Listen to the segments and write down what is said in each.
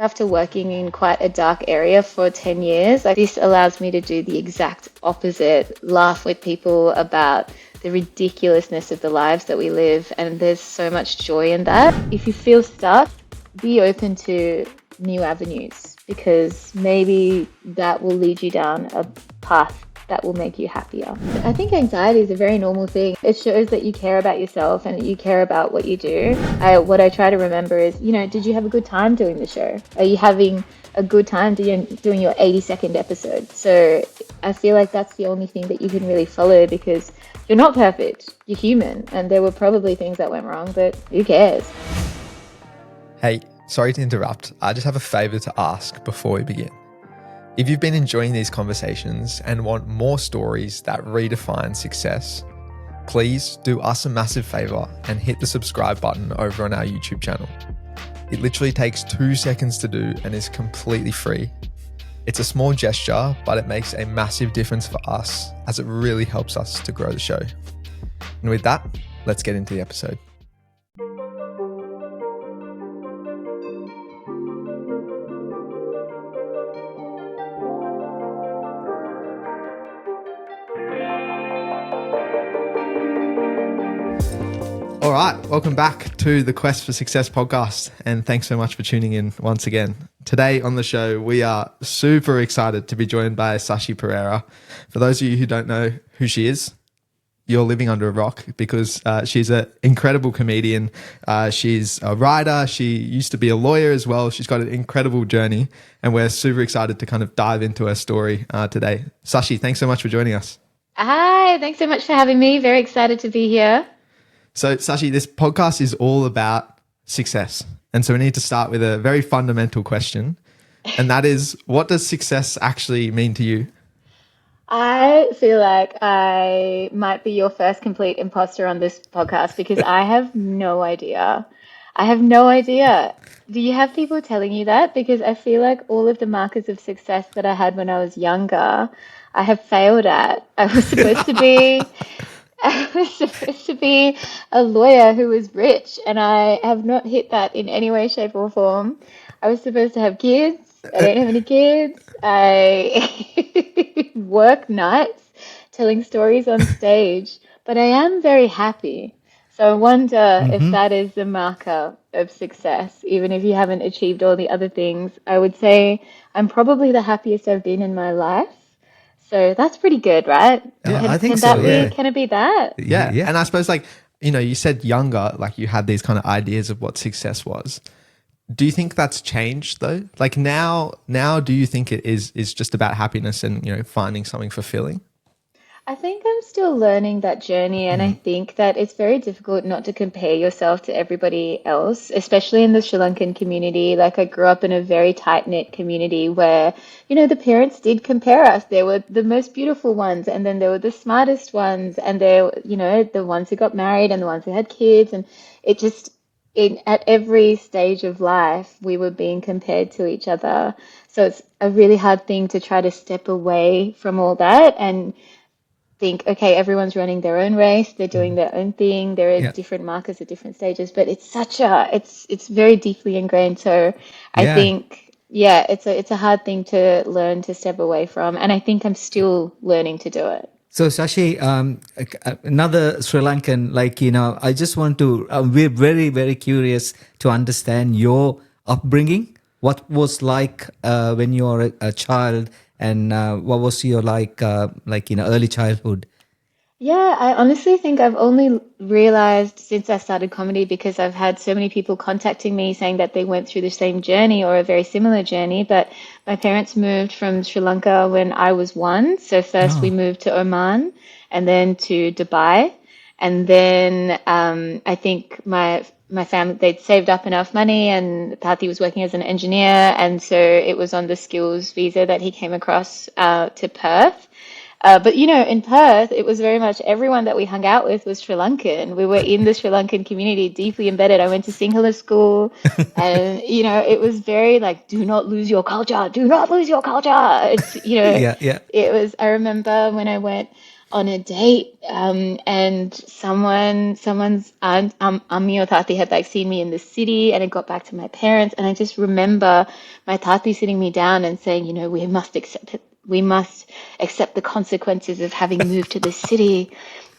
after working in quite a dark area for 10 years, like this allows me to do the exact opposite, laugh with people about the ridiculousness of the lives that we live. And there's so much joy in that. If you feel stuck, be open to new avenues because maybe that will lead you down a path that will make you happier. I think anxiety is a very normal thing. It shows that you care about yourself and that you care about what you do. What I try to remember is, did you have a good time doing the show? Are you having a good time doing your 80-second episode? So I feel like that's the only thing that you can really follow because you're not perfect. You're human. And there were probably things that went wrong, but who cares? Hey, sorry to interrupt. I just have a favour to ask before we begin. If you've been enjoying these conversations and want more stories that redefine success, please do us a massive favour and hit the subscribe button over on our YouTube channel. It literally takes 2 seconds to do and is completely free. It's a small gesture, but it makes a massive difference for us as it really helps us to grow the show. And with that, let's get into the episode. All right, welcome back to the Quest for Success podcast, and thanks so much for tuning in once again. Today on the show, we are super excited to be joined by Sashi Perera. For those of you who don't know who she is, you're living under a rock because she's an incredible comedian. She's a writer. She used to be a lawyer as well. She's got an incredible journey, and we're super excited to kind of dive into her story today. Sashi, thanks so much for joining us. Hi, thanks so much for having me. Very excited to be here. So, Sashi, this podcast is all about success. And so we need to start with a very fundamental question. And that is, what does success actually mean to you? I feel like I might be your first complete imposter on this podcast because I have no idea. I have no idea. Do you have people telling you that? Because I feel like all of the markers of success that I had when I was younger, I have failed at. I was supposed to be a lawyer who was rich, and I have not hit that in any way, shape, or form. I was supposed to have kids. I don't have any kids. I work nights telling stories on stage, but I am very happy. So I wonder if that is the marker of success, even if you haven't achieved all the other things. I would say I'm probably the happiest I've been in my life. So that's pretty good, right? Yeah, I think so. Can it be that? Yeah. And I suppose you said younger, like you had these kind of ideas of what success was. Do you think that's changed though? Like now do you think it is just about happiness and, finding something fulfilling? I think I'm still learning that journey, and I think that it's very difficult not to compare yourself to everybody else, especially in the Sri Lankan community. Like I grew up in a very tight-knit community where, the parents did compare us. They were the most beautiful ones, and then there were the smartest ones, and there, the ones who got married and the ones who had kids, and it just at every stage of life, we were being compared to each other. So it's a really hard thing to try to step away from all that and think, okay, everyone's running their own race, they're doing their own thing, there are different markers at different stages, but it's it's very deeply ingrained. So I think, it's a hard thing to learn to step away from, and I think I'm still learning to do it. So Sashi, another Sri Lankan, I just want to, we're very, very curious to understand your upbringing. What was like when you were a child, and what was your early childhood? Yeah, I honestly think I've only realized since I started comedy because I've had so many people contacting me saying that they went through the same journey or a very similar journey. But my parents moved from Sri Lanka when I was 1. So first we moved to Oman and then to Dubai. And then I think my family, they'd saved up enough money, and Pathy was working as an engineer. And so it was on the skills visa that he came across to Perth. But, in Perth, it was very much everyone that we hung out with was Sri Lankan. We were in the Sri Lankan community, deeply embedded. I went to Sinhala school and, it was very like, do not lose your culture. Do not lose your culture. It's, Yeah. it was, I remember when I went on a date, and someone's aunt, Ammi or Tati had like seen me in the city, and it got back to my parents, and I just remember my Tati sitting me down and saying, you know, we must accept it. We must accept the consequences of having moved to this city,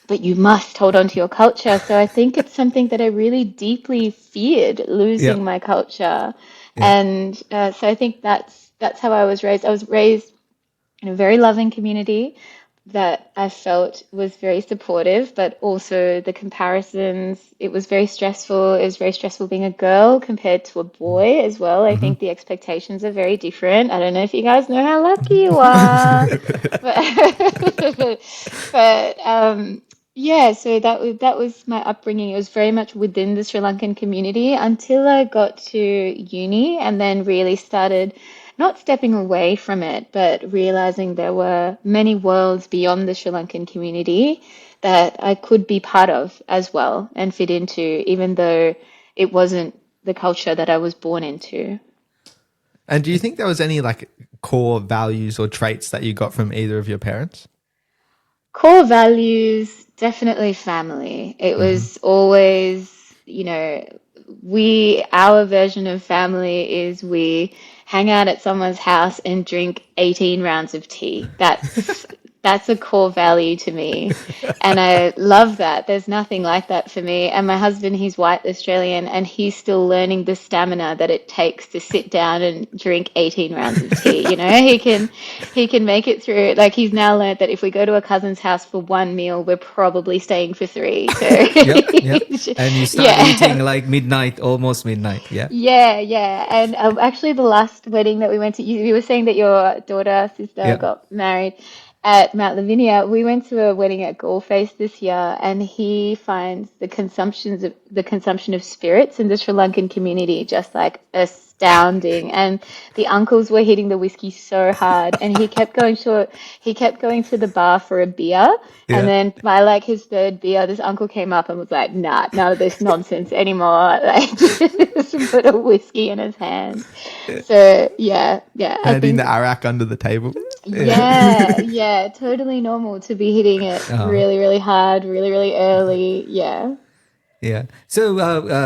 but you must hold on to your culture. So I think it's something that I really deeply feared, Yeah. losing my culture. Yeah. And so I think that's how I was raised. I was raised in a very loving community that I felt was very supportive, but also the comparisons, it was very stressful. It was very stressful being a girl compared to a boy as well. I think the expectations are very different. I don't know if you guys know how lucky you are, but yeah, so that was my upbringing. It was very much within the Sri Lankan community until I got to uni and then really started not stepping away from it, but realizing there were many worlds beyond the Sri Lankan community that I could be part of as well and fit into, even though it wasn't the culture that I was born into. And do you think there was any like core values or traits that you got from either of your parents? Core values, definitely family. It Mm-hmm. was always, our version of family is we hang out at someone's house and drink 18 rounds of tea. That's a core value to me. And I love that. There's nothing like that for me. And my husband, he's white Australian, and he's still learning the stamina that it takes to sit down and drink 18 rounds of tea. He can make it through. Like he's now learned that if we go to a cousin's house for one meal, we're probably staying for three. So Yep. Yep. And you start eating yeah. like midnight, almost midnight. Yeah. Yeah, yeah. And actually, the last wedding that we went to, you were saying that your daughter, sister Yeah. got married at Mount Lavinia. We went to a wedding at Gallface this year, and he finds the consumption of spirits in the Sri Lankan community just like astounding. And the uncles were hitting the whiskey so hard, and he kept going short. He kept going to the bar for a beer, and Yeah. then by like his third beer, this uncle came up and was like, "Nah, none of this nonsense anymore." Like, just put a whiskey in his hand. So yeah, yeah. I Handing the think arak under the table. Yeah. yeah, yeah, totally normal to be hitting it Oh. really, really hard, really, really early. Yeah. Yeah. So,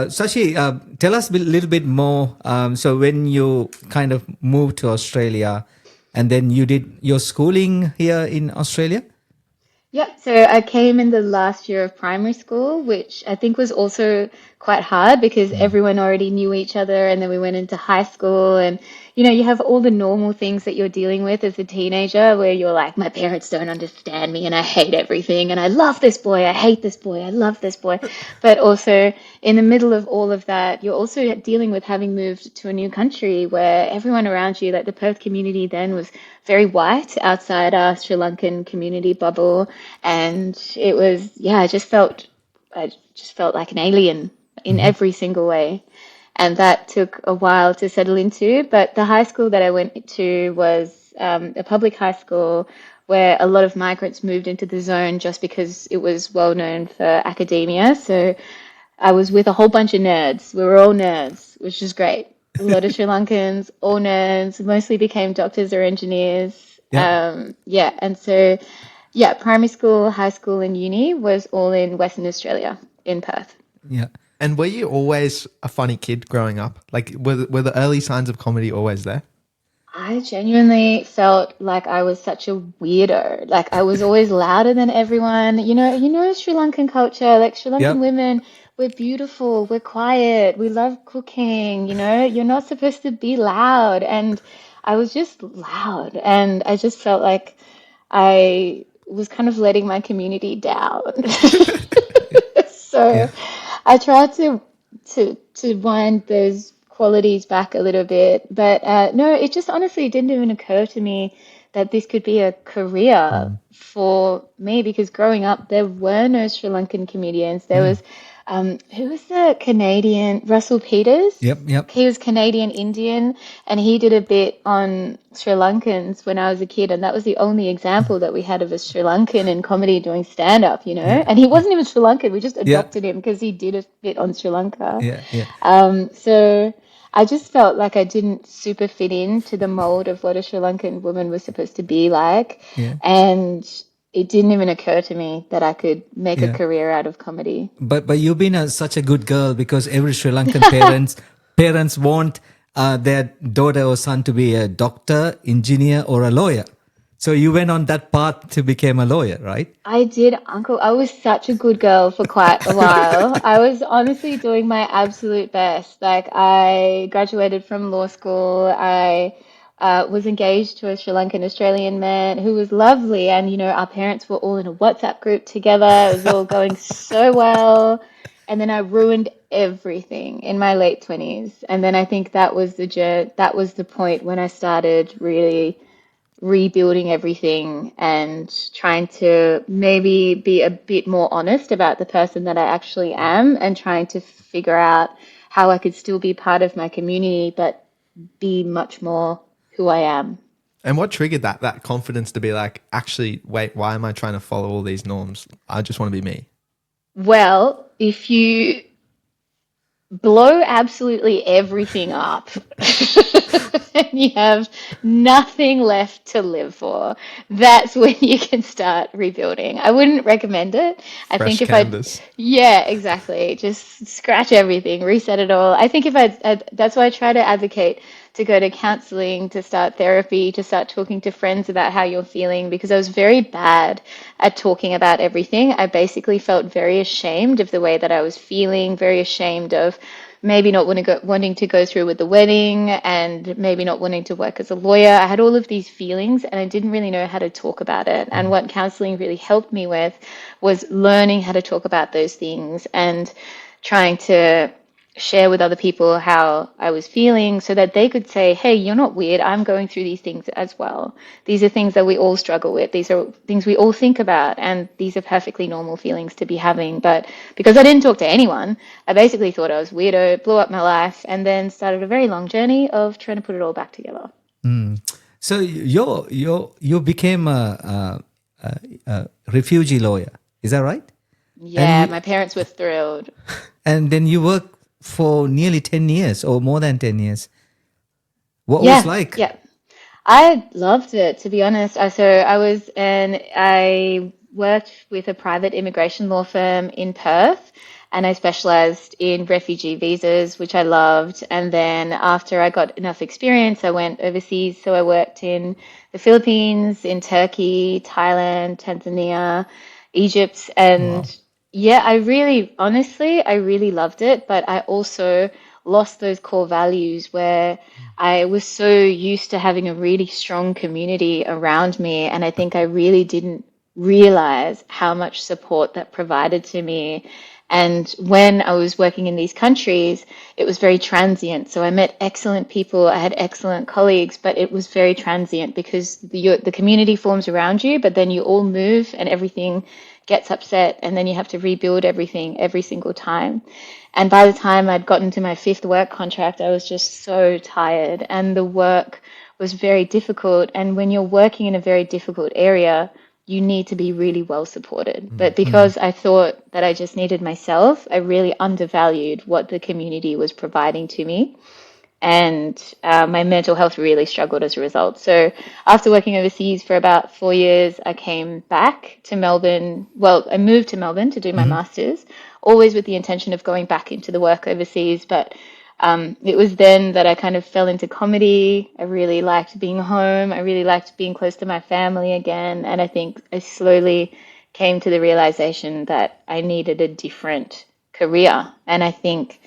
Sashi, tell us a little bit more. So, when you kind of moved to Australia, and then you did your schooling here in Australia. Yep. So I came in the last year of primary school, which I think was also quite hard because everyone already knew each other. And then we went into high school, and you have all the normal things that you're dealing with as a teenager where you're like, my parents don't understand me and I hate everything. And I love this boy. I hate this boy. I love this boy. But also in the middle of all of that, you're also dealing with having moved to a new country where everyone around you, like the Perth community then was very white outside our Sri Lankan community bubble. And it was, yeah, I just felt like an alien in Mm-hmm. every single way. And that took a while to settle into. But the high school that I went to was a public high school where a lot of migrants moved into the zone just because it was well known for academia. So I was with a whole bunch of nerds. We were all nerds, which is great. A lot of Sri Lankans, all nerds, mostly became doctors or engineers. Yeah. Yeah, and so yeah, primary school, high school, and uni was all in Western Australia, in Perth. Yeah. And were you always a funny kid growing up? Like, were the early signs of comedy always there? I genuinely felt like I was such a weirdo. Like I was always louder than everyone. Sri Lankan culture, like Sri Lankan Yep. women, we're beautiful, we're quiet, we love cooking, you're not supposed to be loud. And I was just loud. And I just felt like I was kind of letting my community down. So Yeah. I tried to wind those qualities back a little bit, but no, it just honestly didn't even occur to me that this could be a career for me because growing up there were no Sri Lankan comedians. There Mm. was who was the Canadian Russell Peters? Yep. Yep. He was Canadian Indian and he did a bit on Sri Lankans when I was a kid, and that was the only example that we had of a Sri Lankan in comedy doing stand up, Yeah. and he wasn't even Sri Lankan. We just Yeah. adopted him because he did a bit on Sri Lanka. Yeah. Yeah. So I just felt like I didn't super fit into the mold of what a Sri Lankan woman was supposed to be like. Yeah. And it didn't even occur to me that I could make a Yeah. career out of comedy. But you've been such a good girl, because every Sri Lankan parents want their daughter or son to be a doctor, engineer, or a lawyer. So you went on that path to become a lawyer, right? I did, Uncle. I was such a good girl for quite a while. I was honestly doing my absolute best. Like, I graduated from law school. I was engaged to a Sri Lankan Australian man who was lovely. And, our parents were all in a WhatsApp group together. It was all going so well. And then I ruined everything in my late 20s. And then I think that was the point when I started really rebuilding everything and trying to maybe be a bit more honest about the person that I actually am and trying to figure out how I could still be part of my community but be much more who I am. And what triggered that confidence to be like, actually, wait, why am I trying to follow all these norms? I just want to be me. Well, if you blow absolutely everything up and you have nothing left to live for, that's when you can start rebuilding. I wouldn't recommend it. I think Fresh if I, canvas. yeah, exactly, just scratch everything, reset it all. I think if that's why I try to advocate to go to counseling, to start therapy, to start talking to friends about how you're feeling, because I was very bad at talking about everything. I basically felt very ashamed of the way that I was feeling, very ashamed of maybe not wanting to go through with the wedding and maybe not wanting to work as a lawyer. I had all of these feelings and I didn't really know how to talk about it. And what counseling really helped me with was learning how to talk about those things and trying to share with other people how I was feeling so that they could say, hey, you're not weird. I'm going through these things as well. These are things that we all struggle with. These are things we all think about. And these are perfectly normal feelings to be having. But because I didn't talk to anyone, I basically thought I was weirdo, blew up my life, and then started a very long journey of trying to put it all back together. So you became a refugee lawyer, is that right? And Yeah, my parents were thrilled. then you worked for nearly 10 years or more than 10 years. What was Yeah, like? yeah. I loved it, to be honest. I worked with a private immigration law firm in Perth, and I specialized in refugee visas, which I loved. And then after I got enough experience, I went overseas. So I worked in the Philippines, in Turkey, Thailand, Tanzania, Egypt, and Wow. yeah, honestly, I really loved it, but I also lost those core values where I was so used to having a really strong community around me, and I think I really didn't realize how much support that provided to me. And when I was working in these countries, it was very transient. So I met excellent people, I had excellent colleagues, but it was very transient because the community forms around you, but then you all move and everything gets upset, and then you have to rebuild everything every single time. And by the time I'd gotten to my fifth work contract, I was just so tired, and the work was very difficult. And when you're working in a very difficult area, you need to be really well supported. But because I thought that I just needed myself, I really undervalued what the community was providing to me, and my mental health really struggled as a result. So after working overseas for about 4 years, I came back to Melbourne. Well, I moved to Melbourne to do my master's, always with the intention of going back into the work overseas. But it was then that I kind of fell into comedy. I really liked being home. I really liked being close to my family again. And I think I slowly came to the realization that I needed a different career. And I think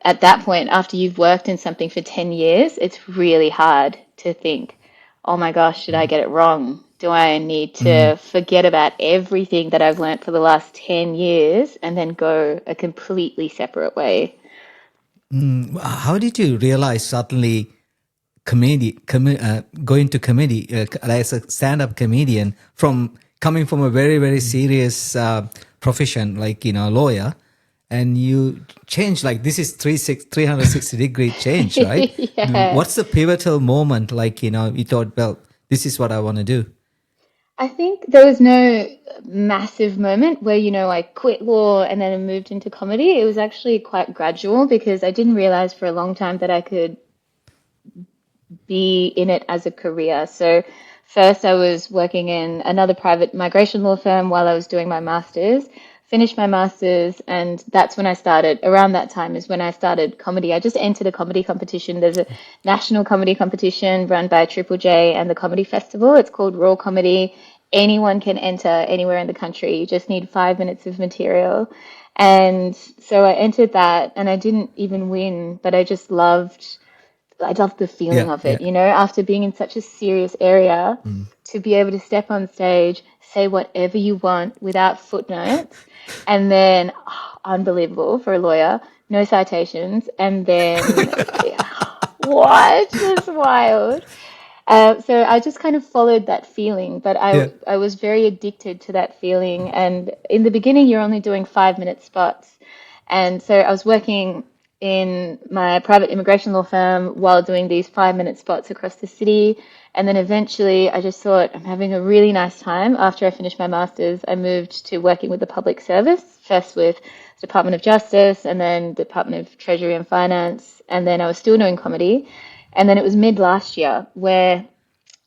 at that point, after you've worked in something for 10 years, it's really hard to think, oh my gosh, did I get it wrong? Do I need to forget about everything that I've learned for the last 10 years and then go a completely separate way? How did you realize suddenly going to comedy as a stand-up comedian, from coming from a very very serious profession like lawyer, and you change, like this is 360-degree change, right? Yeah. What's the pivotal moment, like you thought, well, this is what I want to do? I think there was no massive moment where, I quit law and then moved into comedy. It was actually quite gradual because I didn't realize for a long time that I could be in it as a career. So First, I was working in another private migration law firm while I was doing my master's, finished my master's, and that's when I started. Around that time is when I started comedy. I just entered a comedy competition. There's a national comedy competition run by Triple J and the Comedy Festival. It's called Raw Comedy. Anyone can enter anywhere in the country. You just need 5 minutes of material. And so I entered that, and I didn't even win, but I loved the feeling Yeah, of yeah. it, after being in such a serious area, to be able to step on stage, say whatever you want without footnotes, and then, unbelievable for a lawyer, no citations, and then, what? That's wild. So I just kind of followed that feeling, but Yeah. I was very addicted to that feeling. And in the beginning, you're only doing 5 minute spots. And so I was working in my private immigration law firm while doing these 5 minute spots across the city. And then eventually I just thought I'm having a really nice time. After I finished my master's, I moved to working with the public service, first with Department of Justice and then Department of Treasury and Finance. And then I was still doing comedy. And then it was mid last year where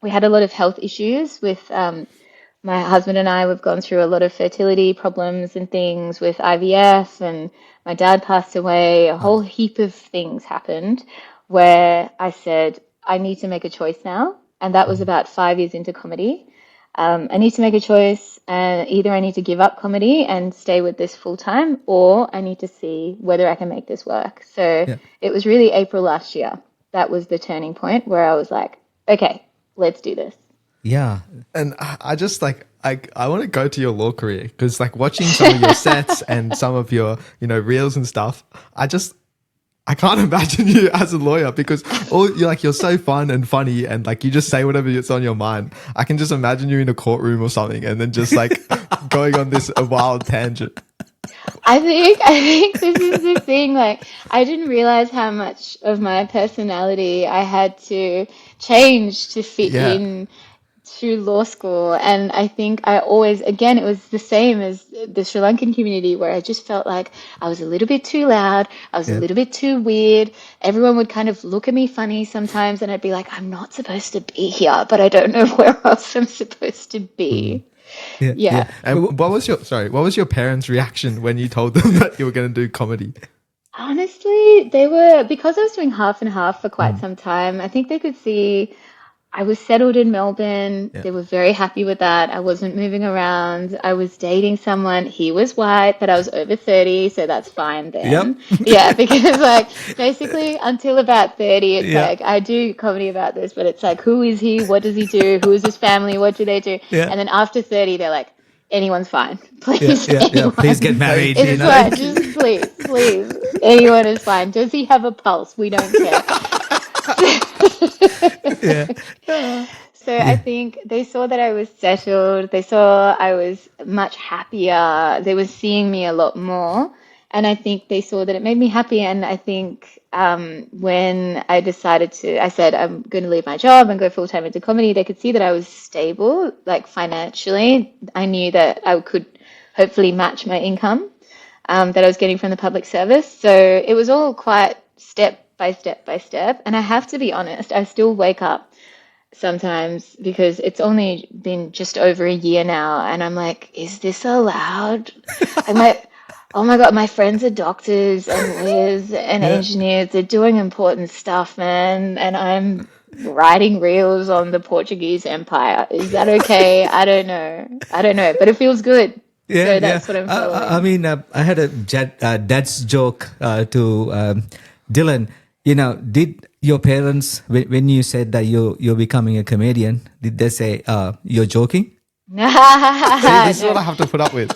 we had a lot of health issues with my husband and I. We've gone through a lot of fertility problems and things with IVF, and my dad passed away. A whole heap of things happened where I said, I need to make a choice now. And that was about 5 years into comedy. I need to make a choice, and either I need to give up comedy and stay with this full time, or I need to see whether I can make this work. So Yeah. it was really April last year. That was the turning point where I was like, okay, let's do this. Yeah. And I just like I want to go to your law career because like watching some of your sets and some of your reels and stuff, I can't imagine you as a lawyer because you're so fun and funny and like you just say whatever is on your mind. I can just imagine you in a courtroom or something and then just like going on this a wild tangent. I think this is the thing. Like, I didn't realize how much of my personality I had to change to fit Yeah. in through law school. And I think I always, again, it was the same as the Sri Lankan community where I just felt like I was a little bit too loud. I was a Yeah. little bit too weird. Everyone would kind of look at me funny sometimes, and I'd be like, I'm not supposed to be here, but I don't know where else I'm supposed to be. Yeah. Yeah. Yeah. And what was your parents' reaction when you told them that you were going to do comedy? Honestly, they were, because I was doing half and half for quite some time, I think they could see I was settled in Melbourne. Yeah. They were very happy with that. I wasn't moving around. I was dating someone. He was white, but I was over 30, so that's fine Yep. then. Yeah, because like basically until about 30, it's Yeah. like I do comedy about this, but it's like, who is he? What does he do? Who is his family? What do they do? Yeah. And then after 30, they're like, anyone's fine. Yeah. Please, Yeah. Yeah. Please get anyone. married. It's fine. Just please. Anyone is fine. Does he have a pulse? We don't care. Yeah. So I Yeah. think they saw that I was settled. They saw I was much happier. They were seeing me a lot more. And I think they saw that it made me happy. And I think when I decided I said, I'm going to leave my job and go full time into comedy, they could see that I was stable, like financially. I knew that I could hopefully match my income that I was getting from the public service. So it was all quite step by step by step. And I have to be honest, I still wake up sometimes because it's only been just over a year now, and I'm like, is this allowed? Like oh my God, my friends are doctors and lawyers and Yeah. engineers. They're doing important stuff, man, and I'm writing reels on the Portuguese Empire. Is that okay? I don't know, but it feels good. Yeah, So yeah. that's what I'm I following. mean, I had a dad's joke to Dylan. Did your parents, when you said that you're becoming a comedian, did they say you're joking? See, this is what No. I have to put up with.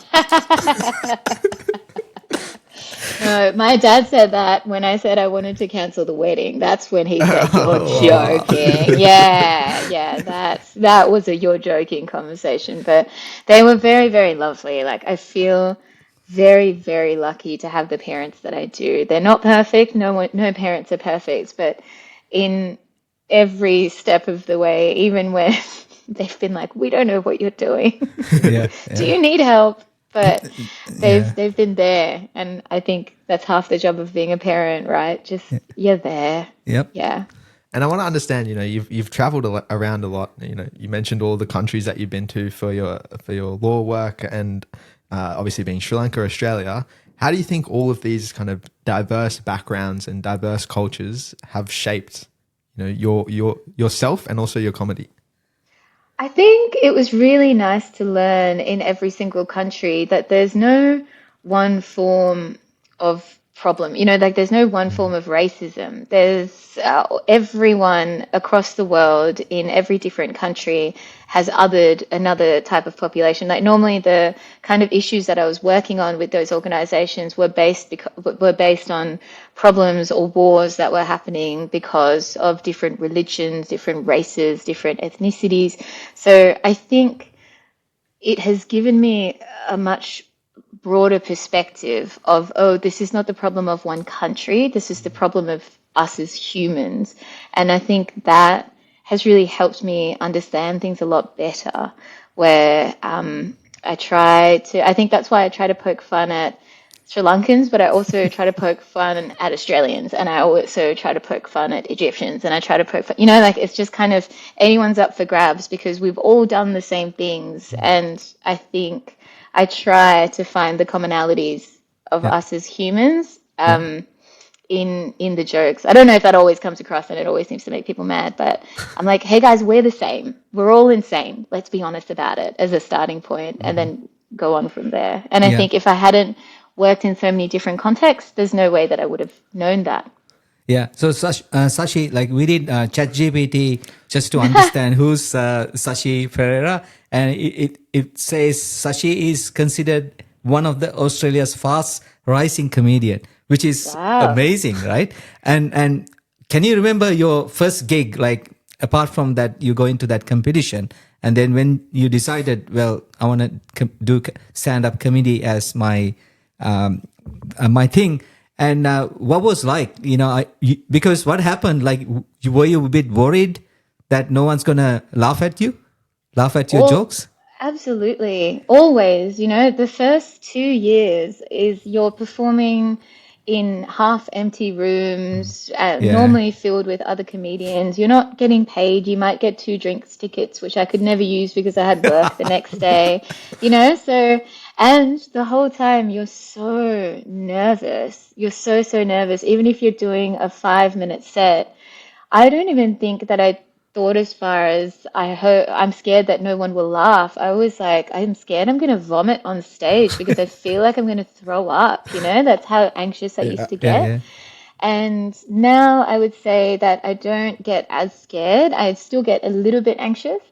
No, my dad said that when I said I wanted to cancel the wedding. That's when he said, "You're Wow. joking." Yeah, that was a "you're joking" conversation. But they were very, very lovely. Like I feel very, very lucky to have the parents that I do. They're not perfect. No parents are perfect, but in every step of the way, even when they've been like, "We don't know what you're doing. Yeah, Do yeah, you need help?" But yeah, they've been there, and I think that's half the job of being a parent, right? Just you're there. yep. Yeah. And I want to understand, you've traveled around a lot. You mentioned all the countries that you've been to for your law work, and obviously being Sri Lanka, Australia. How do you think all of these kind of diverse backgrounds and diverse cultures have shaped, your yourself and also your comedy? I think it was really nice to learn in every single country that there's no one form of problem. Like there's no one form of racism. There's everyone across the world in every different country has othered another type of population. Like normally the kind of issues that I was working on with those organizations were based on problems or wars that were happening because of different religions, different races, different ethnicities. So I think it has given me a much broader perspective of, oh, this is not the problem of one country, this is the problem of us as humans. And I think that has really helped me understand things a lot better, where I think that's why I try to poke fun at Sri Lankans, but I also try to poke fun at Australians, and I also try to poke fun at Egyptians, and I try to poke fun, like it's just kind of anyone's up for grabs because we've all done the same things. And I think I try to find the commonalities of Yeah, us as humans yeah. in the jokes. I don't know if that always comes across, and it always seems to make people mad, but I'm like, hey guys, we're the same. We're all insane. Let's be honest about it as a starting point, and then go on from there. And I Yeah. think if I hadn't worked in so many different contexts, there's no way that I would have known that. Yeah. So Sashi, like we did ChatGPT just to understand who's Sashi Perera, and it says Sashi is considered one of the Australia's fast rising comedian, which is Wow. amazing, right? And can you remember your first gig? Like apart from that, you go into that competition, and then when you decided, well, I want to do stand up comedy as um, my thing. And what was like, because what happened, like, were you a bit worried that no one's gonna laugh at your All jokes? Absolutely. Always, the first 2 years is you're performing in half empty rooms, Yeah, normally filled with other comedians. You're not getting paid. You might get 2 drinks tickets, which I could never use because I had work the next day, so, and the whole time you're so nervous. You're so, so nervous. Even if you're doing a 5 minute set, I don't even think that I thought as far as I hope I'm scared that no one will laugh. I was like, I'm scared I'm going to vomit on stage because I feel like I'm going to throw up, That's how anxious I yeah, used to yeah, get. yeah, And now I would say that I don't get as scared. I still get a little bit anxious,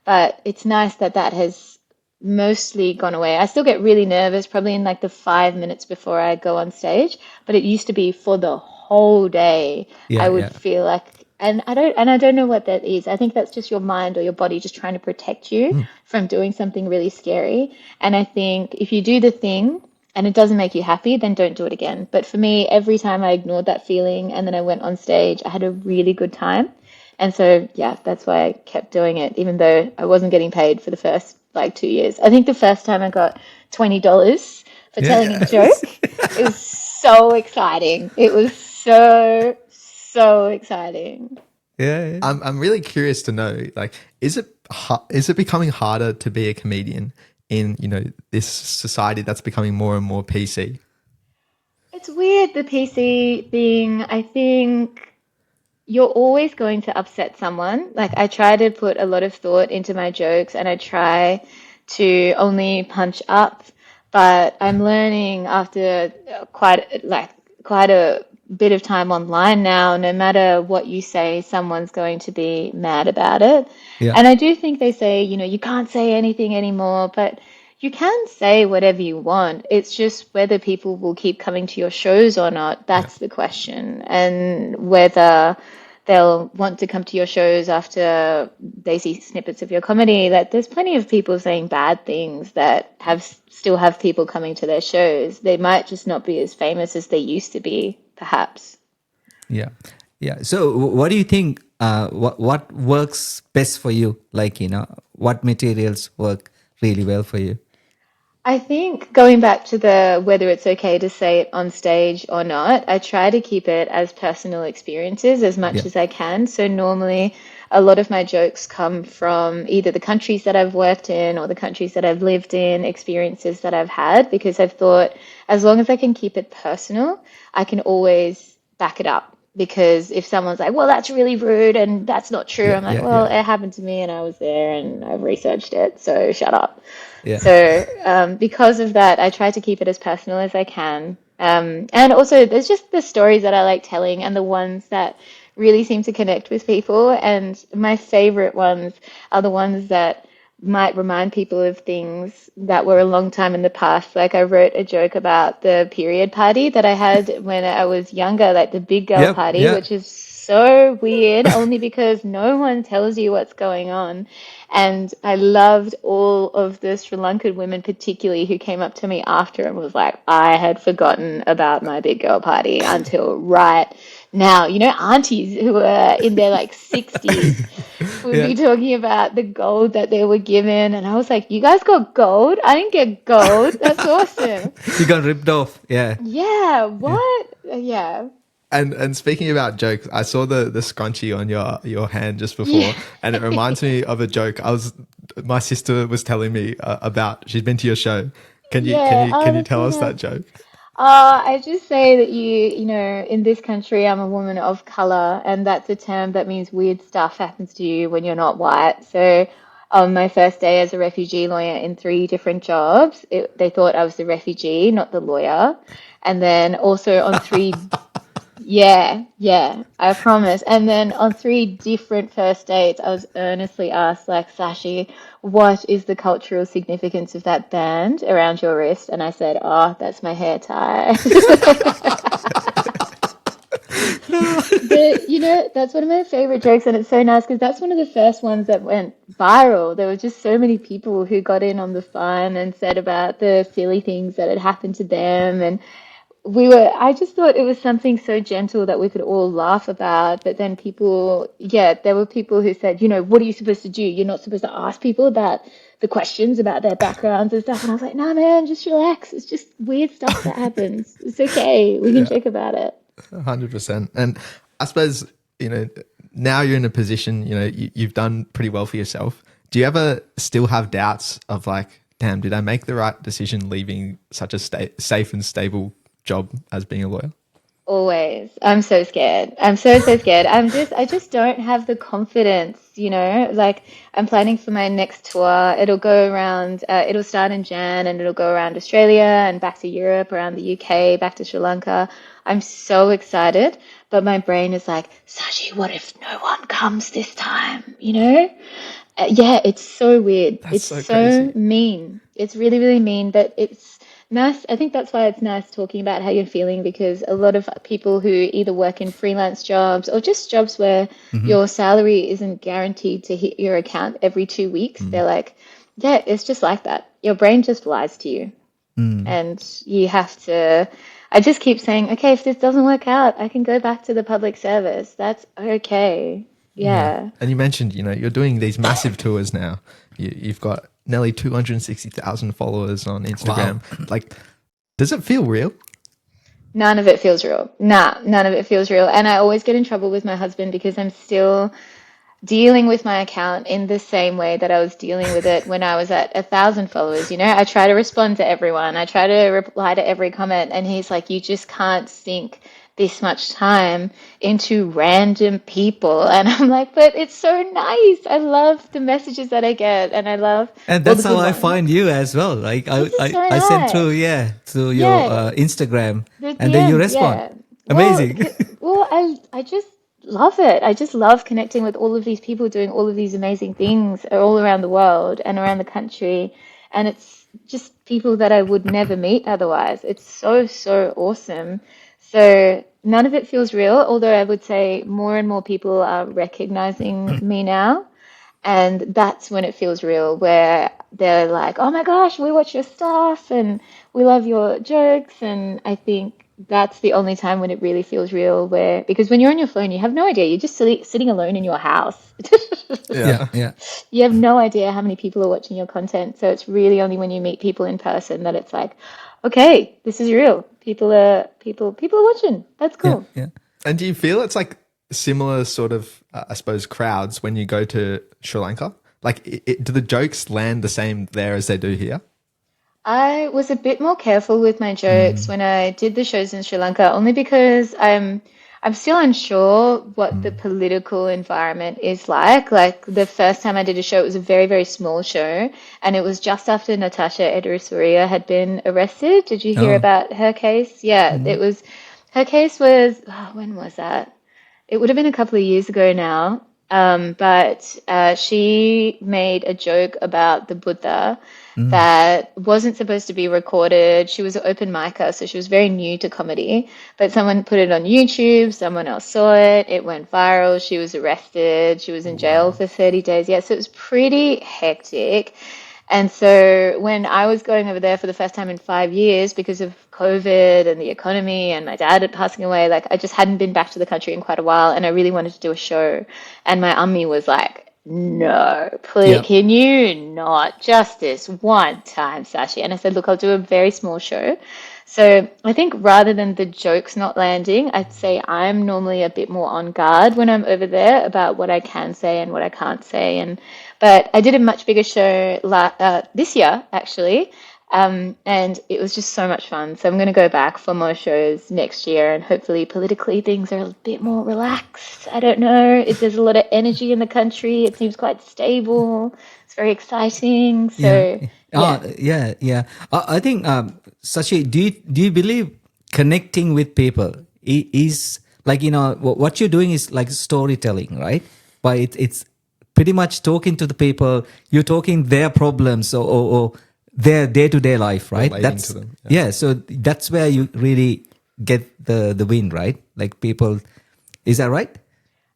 but it's nice that that has mostly gone away. I still get really nervous, probably in like the 5 minutes before I go on stage, but it used to be for the whole day. I yeah, would yeah. feel like, and I don't know what that is. I think that's just your mind or your body just trying to protect you Mm, from doing something really scary. And I think if you do the thing and it doesn't make you happy, then don't do it again. But for me, every time I ignored that feeling and then I went on stage, I had a really good time. And so, yeah, that's why I kept doing it, even though I wasn't getting paid for the first like 2 years. I think the first time I got $20 for yeah, telling a yes. joke, it was so exciting. It was so, so exciting. Yeah, yeah. I'm really curious to know, like, is it becoming harder to be a comedian in this society that's becoming more and more PC? It's weird, the PC thing. I think you're always going to upset someone. Like, I try to put a lot of thought into my jokes and I try to only punch up, but I'm learning after quite a bit of time online now, no matter what you say, someone's going to be mad about it. Yeah, And I do think they say, you can't say anything anymore, but you can say whatever you want. It's just whether people will keep coming to your shows or not. yeah, That's the question. And whether they'll want to come to your shows after they see snippets of your comedy. That there's plenty of people saying bad things that still have people coming to their shows. They might just not be as famous as they used to be, perhaps. yeah, yeah. So, what do you think? What works best for you? Like, what materials work really well for you? I think going back to the whether it's okay to say it on stage or not, I try to keep it as personal experiences as much Yeah. as I can. So normally a lot of my jokes come from either the countries that I've worked in or the countries that I've lived in, experiences that I've had, because I've thought as long as I can keep it personal, I can always back it up. Because if someone's like, well, that's really rude and that's not true, Yeah. I'm like, Yeah. well, Yeah. it happened to me and I was there and I've researched it, so shut up. Yeah. So, because of that, I try to keep it as personal as I can. And also, there's just the stories that I like telling and the ones that really seem to connect with people. And my favorite ones are the ones that might remind people of things that were a long time in the past. Like I wrote a joke about the period party that I had when I was younger, like the big girl Yep. party, Yeah. which is so weird only because no one tells you what's going on. And I loved all of the Sri Lankan women, particularly, who came up to me after and was like, I had forgotten about my big girl party until right now. You know, aunties who were in their like 60s would Yeah. be talking about the gold that they were given. And I was like, you guys got gold? I didn't get gold. That's awesome. You got ripped off. Yeah. Yeah, Yeah. what? Yeah. And speaking about jokes, I saw the scrunchie on your hand just Yeah. before, and it reminds me of a joke. My sister was telling me about. She's been to your show. Can you can Yeah. you Oh, can you that's tell so us nice. that joke? I just say that you know, in this country, I'm a woman of color, and that's a term that means weird stuff happens to you when you're not white. So, on my first day as a refugee lawyer in three different jobs, they thought I was the refugee, not the lawyer. And then also on three yeah, yeah, I promise. And then on three different first dates, I was earnestly asked, like, Sashi, what is the cultural significance of that band around your wrist? And I said, oh, that's my hair tie. But you know, that's one of my favorite jokes, and it's so nice because that's one of the first ones that went viral. There were just so many people who got in on the fun and said about the silly things that had happened to them, and I just thought it was something so gentle that we could all laugh about. But then people, yeah, there were people who said, you know, what are you supposed to do? You're not supposed to ask people about the questions about their backgrounds and stuff. And I was like, no, man, just relax. It's just weird stuff that happens. It's okay. We can Yeah, joke about it. 100%. And I suppose now you're in a position. You've done pretty well for yourself. Do you ever still have doubts of like, damn, did I make the right decision leaving such a safe and stable job as being a lawyer? Always. I'm so scared. I'm so, so scared. I just don't have the confidence, you know? Like, I'm planning for my next tour. It'll go around, it'll start in Jan and it'll go around Australia and back to Europe, around the UK, back to Sri Lanka. I'm so excited, but my brain is like, Sashi, what if no one comes this time? You know? Yeah, it's so weird. That's It's so so crazy. mean. It's really, really mean, but it's nice. I think that's why it's nice talking about how you're feeling because a lot of people who either work in freelance jobs or just jobs where Mm-hmm. your salary isn't guaranteed to hit your account every 2 weeks, they're like, yeah, it's just like that. Your brain just lies to you. And you have to, I just keep saying, okay, if this doesn't work out, I can go back to the public service. That's okay. Yeah. Yeah. And you mentioned, you're doing these massive tours now. You've got nearly 260,000 followers on Wow. Instagram. Like, does it feel real? None of it feels real. Nah, none of it feels real. And I always get in trouble with my husband because I'm still dealing with my account in the same way that I was dealing with it when I was at 1,000 followers. You know, I try to respond to everyone, I try to reply to every comment, and he's like, you just can't sink this much time into random people. And I'm like, but it's so nice. I love the messages that I get, and I love, And well, the that's how good I ones. find you as well. Like This is so I send through, nice. yeah, through your Yeah, Instagram, the and then you DMs, respond. yeah. Well, Amazing. I just love it. I just love connecting with all of these people doing all of these amazing things all around the world and around the country. And it's just people that I would never meet otherwise. It's so, so awesome. So none of it feels real, although I would say more and more people are recognizing me now. And that's when it feels real, where they're like, oh my gosh, we watch your stuff and we love your jokes. And I think that's the only time when it really feels real, where because when you're on your phone, you have no idea. You're just sitting alone in your house. Yeah, Yeah. yeah, You have no idea how many people are watching your content. So it's really only when you meet people in person that it's like, okay, this is real. People are watching. That's yeah, cool. yeah. And do you feel it's like similar sort of, I suppose, crowds when you go to Sri Lanka? Like, do the jokes land the same there as they do here? I was a bit more careful with my jokes when I did the shows in Sri Lanka, only because I'm still unsure what the political environment is like. Like the first time I did a show, it was a very, very small show, and it was just after Natasha Edrisuriya had been arrested. Did you hear Oh, about her case? Yeah, it was her case was, when was that? It would have been a couple of years ago now. But she made a joke about the Buddha that wasn't supposed to be recorded. She was an open micer, so she was very new to comedy. But someone put it on YouTube, someone else saw it, it went viral, she was arrested, she was in jail Wow. for 30 days. Yeah, so it was pretty hectic. And so when I was going over there for the first time in 5 years because of COVID and the economy and my dad had passing away, like I just hadn't been back to the country in quite a while and I really wanted to do a show. And my ummi was like, no, please, yeah, can you not just this one time, Sashi? And I said, look, I'll do a very small show. So I think rather than the jokes not landing, I'd say I'm normally a bit more on guard when I'm over there about what I can say and what I can't say. And but I did a much bigger show this year actually, and it was just so much fun. So I'm going to go back for more shows next year, and hopefully politically things are a bit more relaxed. I don't know. There's a lot of energy in the country. It seems quite stable. It's very exciting. yeah. So Ah, yeah. yeah, yeah. I think, Sashi, do you believe connecting with people is like, what you're doing is like storytelling, right? But it's pretty much talking to the people. You're talking their problems, or their day-to-day life, right? Relating to That's, them. Yeah. yeah. So that's where you really get the win, right? Like people, is that right?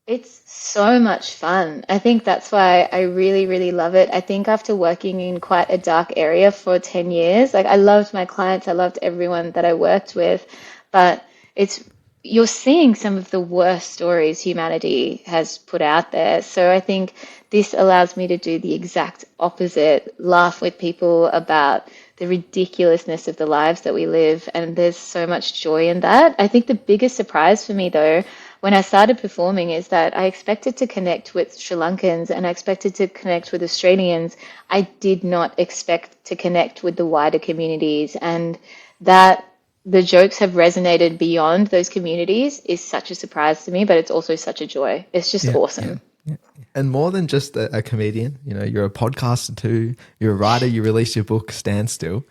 It's so much fun. I think that's why I really, really love it. I think after working in quite a dark area for 10 years, like I loved my clients, I loved everyone that I worked with, but it's you're seeing some of the worst stories humanity has put out there. So I think this allows me to do the exact opposite, laugh with people about the ridiculousness of the lives that we live. And there's so much joy in that. I think the biggest surprise for me, though, when I started performing is that I expected to connect with Sri Lankans and I expected to connect with Australians. I did not expect to connect with the wider communities, and that the jokes have resonated beyond those communities is such a surprise to me, but it's also such a joy. It's just Yeah, yeah, awesome. yeah. And more than just a comedian, you're a podcaster too, you're a writer, you release your book, Stand Still.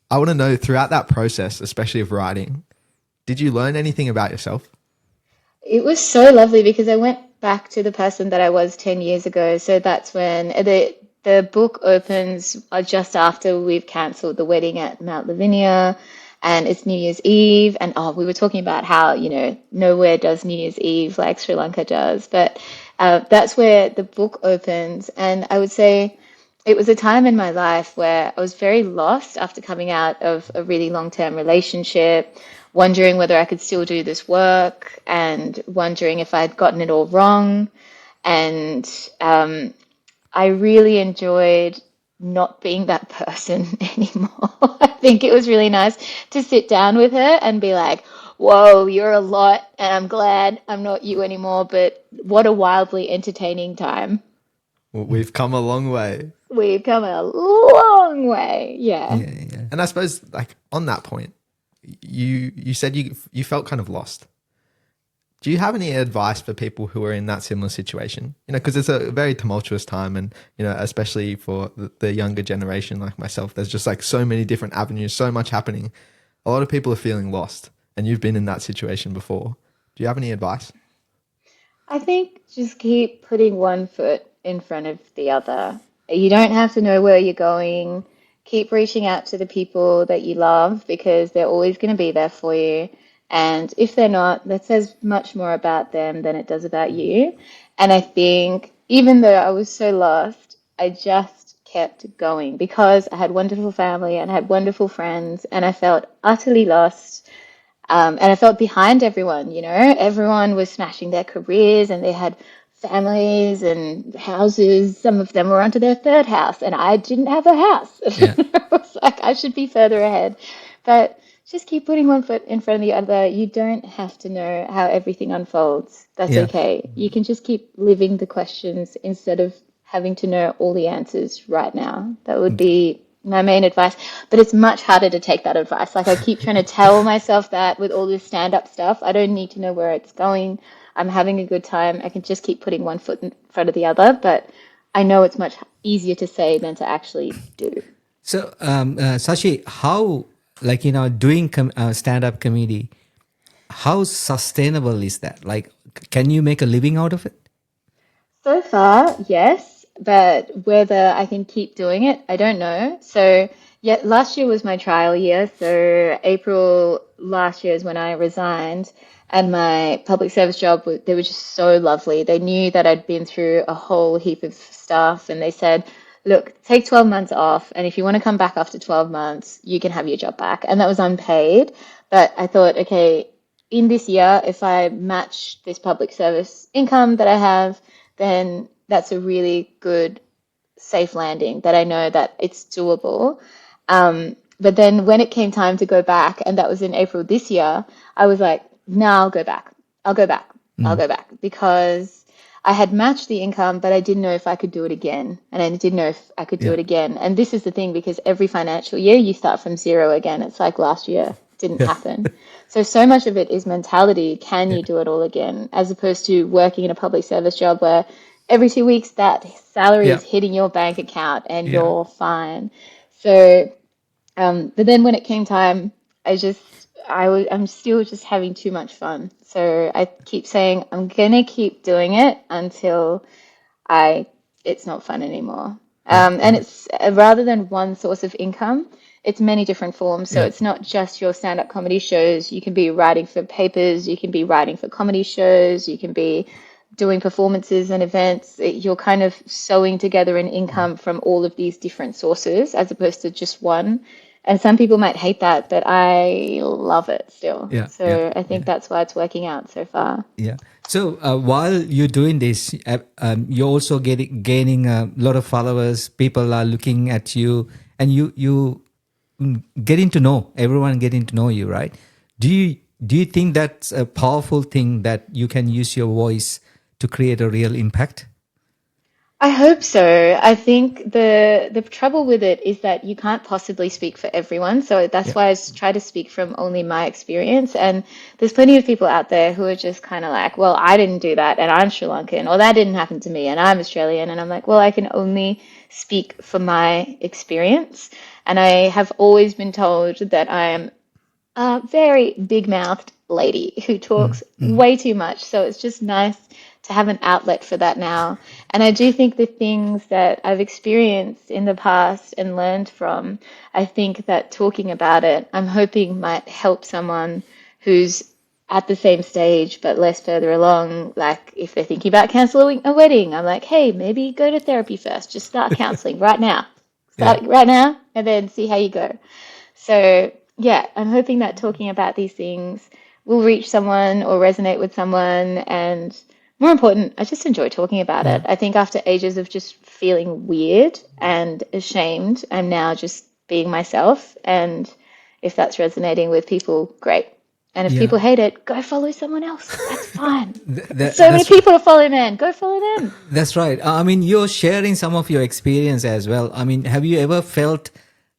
I want to know throughout that process, especially of writing, did you learn anything about yourself? It was so lovely because I went back to the person that I was 10 years ago. So that's when the book opens just after we've cancelled the wedding at Mount Lavinia, and it's New Year's Eve. And oh, we were talking about how, nowhere does New Year's Eve like Sri Lanka does. But that's where the book opens. And I would say it was a time in my life where I was very lost after coming out of a really long-term relationship, wondering whether I could still do this work and wondering if I'd gotten it all wrong. And I really enjoyed not being that person anymore. I think it was really nice to sit down with her and be like, whoa, you're a lot, and I'm glad I'm not you anymore, but what a wildly entertaining time. Well, we've come a long way. We've come a long way. Yeah. Yeah, yeah. And I suppose, like, on that point, you said you felt kind of lost. Do you have any advice for people who are in that similar situation? Because it's a very tumultuous time, and especially for the younger generation like myself, there's just like so many different avenues, so much happening. A lot of people are feeling lost, and you've been in that situation before. Do you have any advice? I think just keep putting one foot in front of the other. You don't have to know where you're going. Keep reaching out to the people that you love because they're always going to be there for you. And if they're not, that says much more about them than it does about you. And I think even though I was so lost, I just kept going because I had wonderful family and I had wonderful friends and I felt utterly lost. And I felt behind everyone, everyone was smashing their careers and they had families and houses. Some of them were onto their third house, and I didn't have a house. Yeah. I was like, I should be further ahead. But just keep putting one foot in front of the other. You don't have to know how everything unfolds. That's Yeah. okay. You can just keep living the questions instead of having to know all the answers right now. That would be my main advice. But it's much harder to take that advice. Like I keep trying to tell myself that with all this stand-up stuff, I don't need to know where it's going. I'm having a good time. I can just keep putting one foot in front of the other. But I know it's much easier to say than to actually do. So, Sashi, how, like, doing stand-up comedy, how sustainable is that? Like, can you make a living out of it? So far, yes, but whether I can keep doing it, I don't know. So, yeah, last year was my trial year. So, April last year is when I resigned, and my public service job, they were just so lovely. They knew that I'd been through a whole heap of stuff, and they said, look, take 12 months off, and if you want to come back after 12 months, you can have your job back. And that was unpaid. But I thought, okay, in this year, if I match this public service income that I have, then that's a really good safe landing that I know that it's doable. But then when it came time to go back, and that was in April this year, I was like, no, I'll go back. I'll go back. I'll Mm. go back because I had matched the income, but I didn't know if I could do it again. And I didn't know if I could do Yeah. it again. And this is the thing, because every financial year you start from zero again. It's like last year didn't Yeah. happen. So much of it is mentality. Can Yeah. you do it all again? As opposed to working in a public service job where every 2 weeks that salary Yeah. is hitting your bank account and Yeah. you're fine. So, but then when it came time, I'm still just having too much fun. So I keep saying I'm gonna keep doing it until I it's not fun anymore. Yeah. And it's rather than one source of income, it's many different forms. So Yeah. it's not just your stand-up comedy shows. You can be writing for papers, you can be writing for comedy shows, you can be doing performances and events. You're kind of sewing together an income from all of these different sources as opposed to just one. And some people might hate that, but I love it still. Yeah. Yeah. So I think Yeah. that's why it's working out so far. Yeah. So while you're doing this, you're also gaining a lot of followers. People are looking at you, and you getting to know everyone, getting to know you, right? Do you think that's a powerful thing that you can use your voice to create a real impact? I hope so. I think the trouble with it is that you can't possibly speak for everyone. So that's Yeah. why try to speak from only my experience. And there's plenty of people out there who are just kind of like, well, I didn't do that and I'm Sri Lankan, or that didn't happen to me and I'm Australian. And I'm like, well, I can only speak for my experience. And I have always been told that I am a very big-mouthed lady who talks Mm. way too much. So it's just nice to have an outlet for that now. And I do think the things that I've experienced in the past and learned from, I think that talking about it, I'm hoping might help someone who's at the same stage but less further along. Like if they're thinking about canceling a wedding, I'm like, hey, maybe go to therapy first. Just start counseling right now. Yeah. Start right now and then see how you go. So, yeah, I'm hoping that talking about these things will reach someone or resonate with someone. And more important, I just enjoy talking about Yeah. it. I think after ages of just feeling weird and ashamed, I'm now just being myself. And if that's resonating with people, great. And if Yeah. people hate it, go follow someone else. That's fine. There's so many That's people to follow, man. Go follow them. That's right. I mean, you're sharing some of your experience as well. I mean, have you ever felt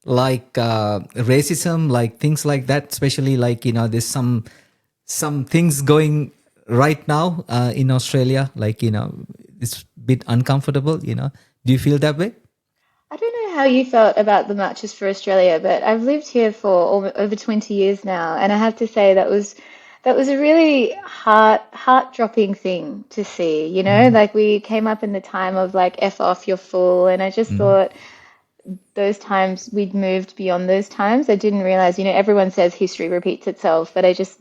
like racism, like things like that? Especially like there's some things going right now in Australia. Like it's a bit uncomfortable. Do you feel that way? I don't know how you felt about the Marches for Australia, but I've lived here for over 20 years now, and I have to say that was a really heart-dropping thing to see, you know? Mm. Like we came up in the time of like F off, you're full, and I just Mm. thought those times we'd moved beyond those times. I didn't realize, everyone says history repeats itself, but I just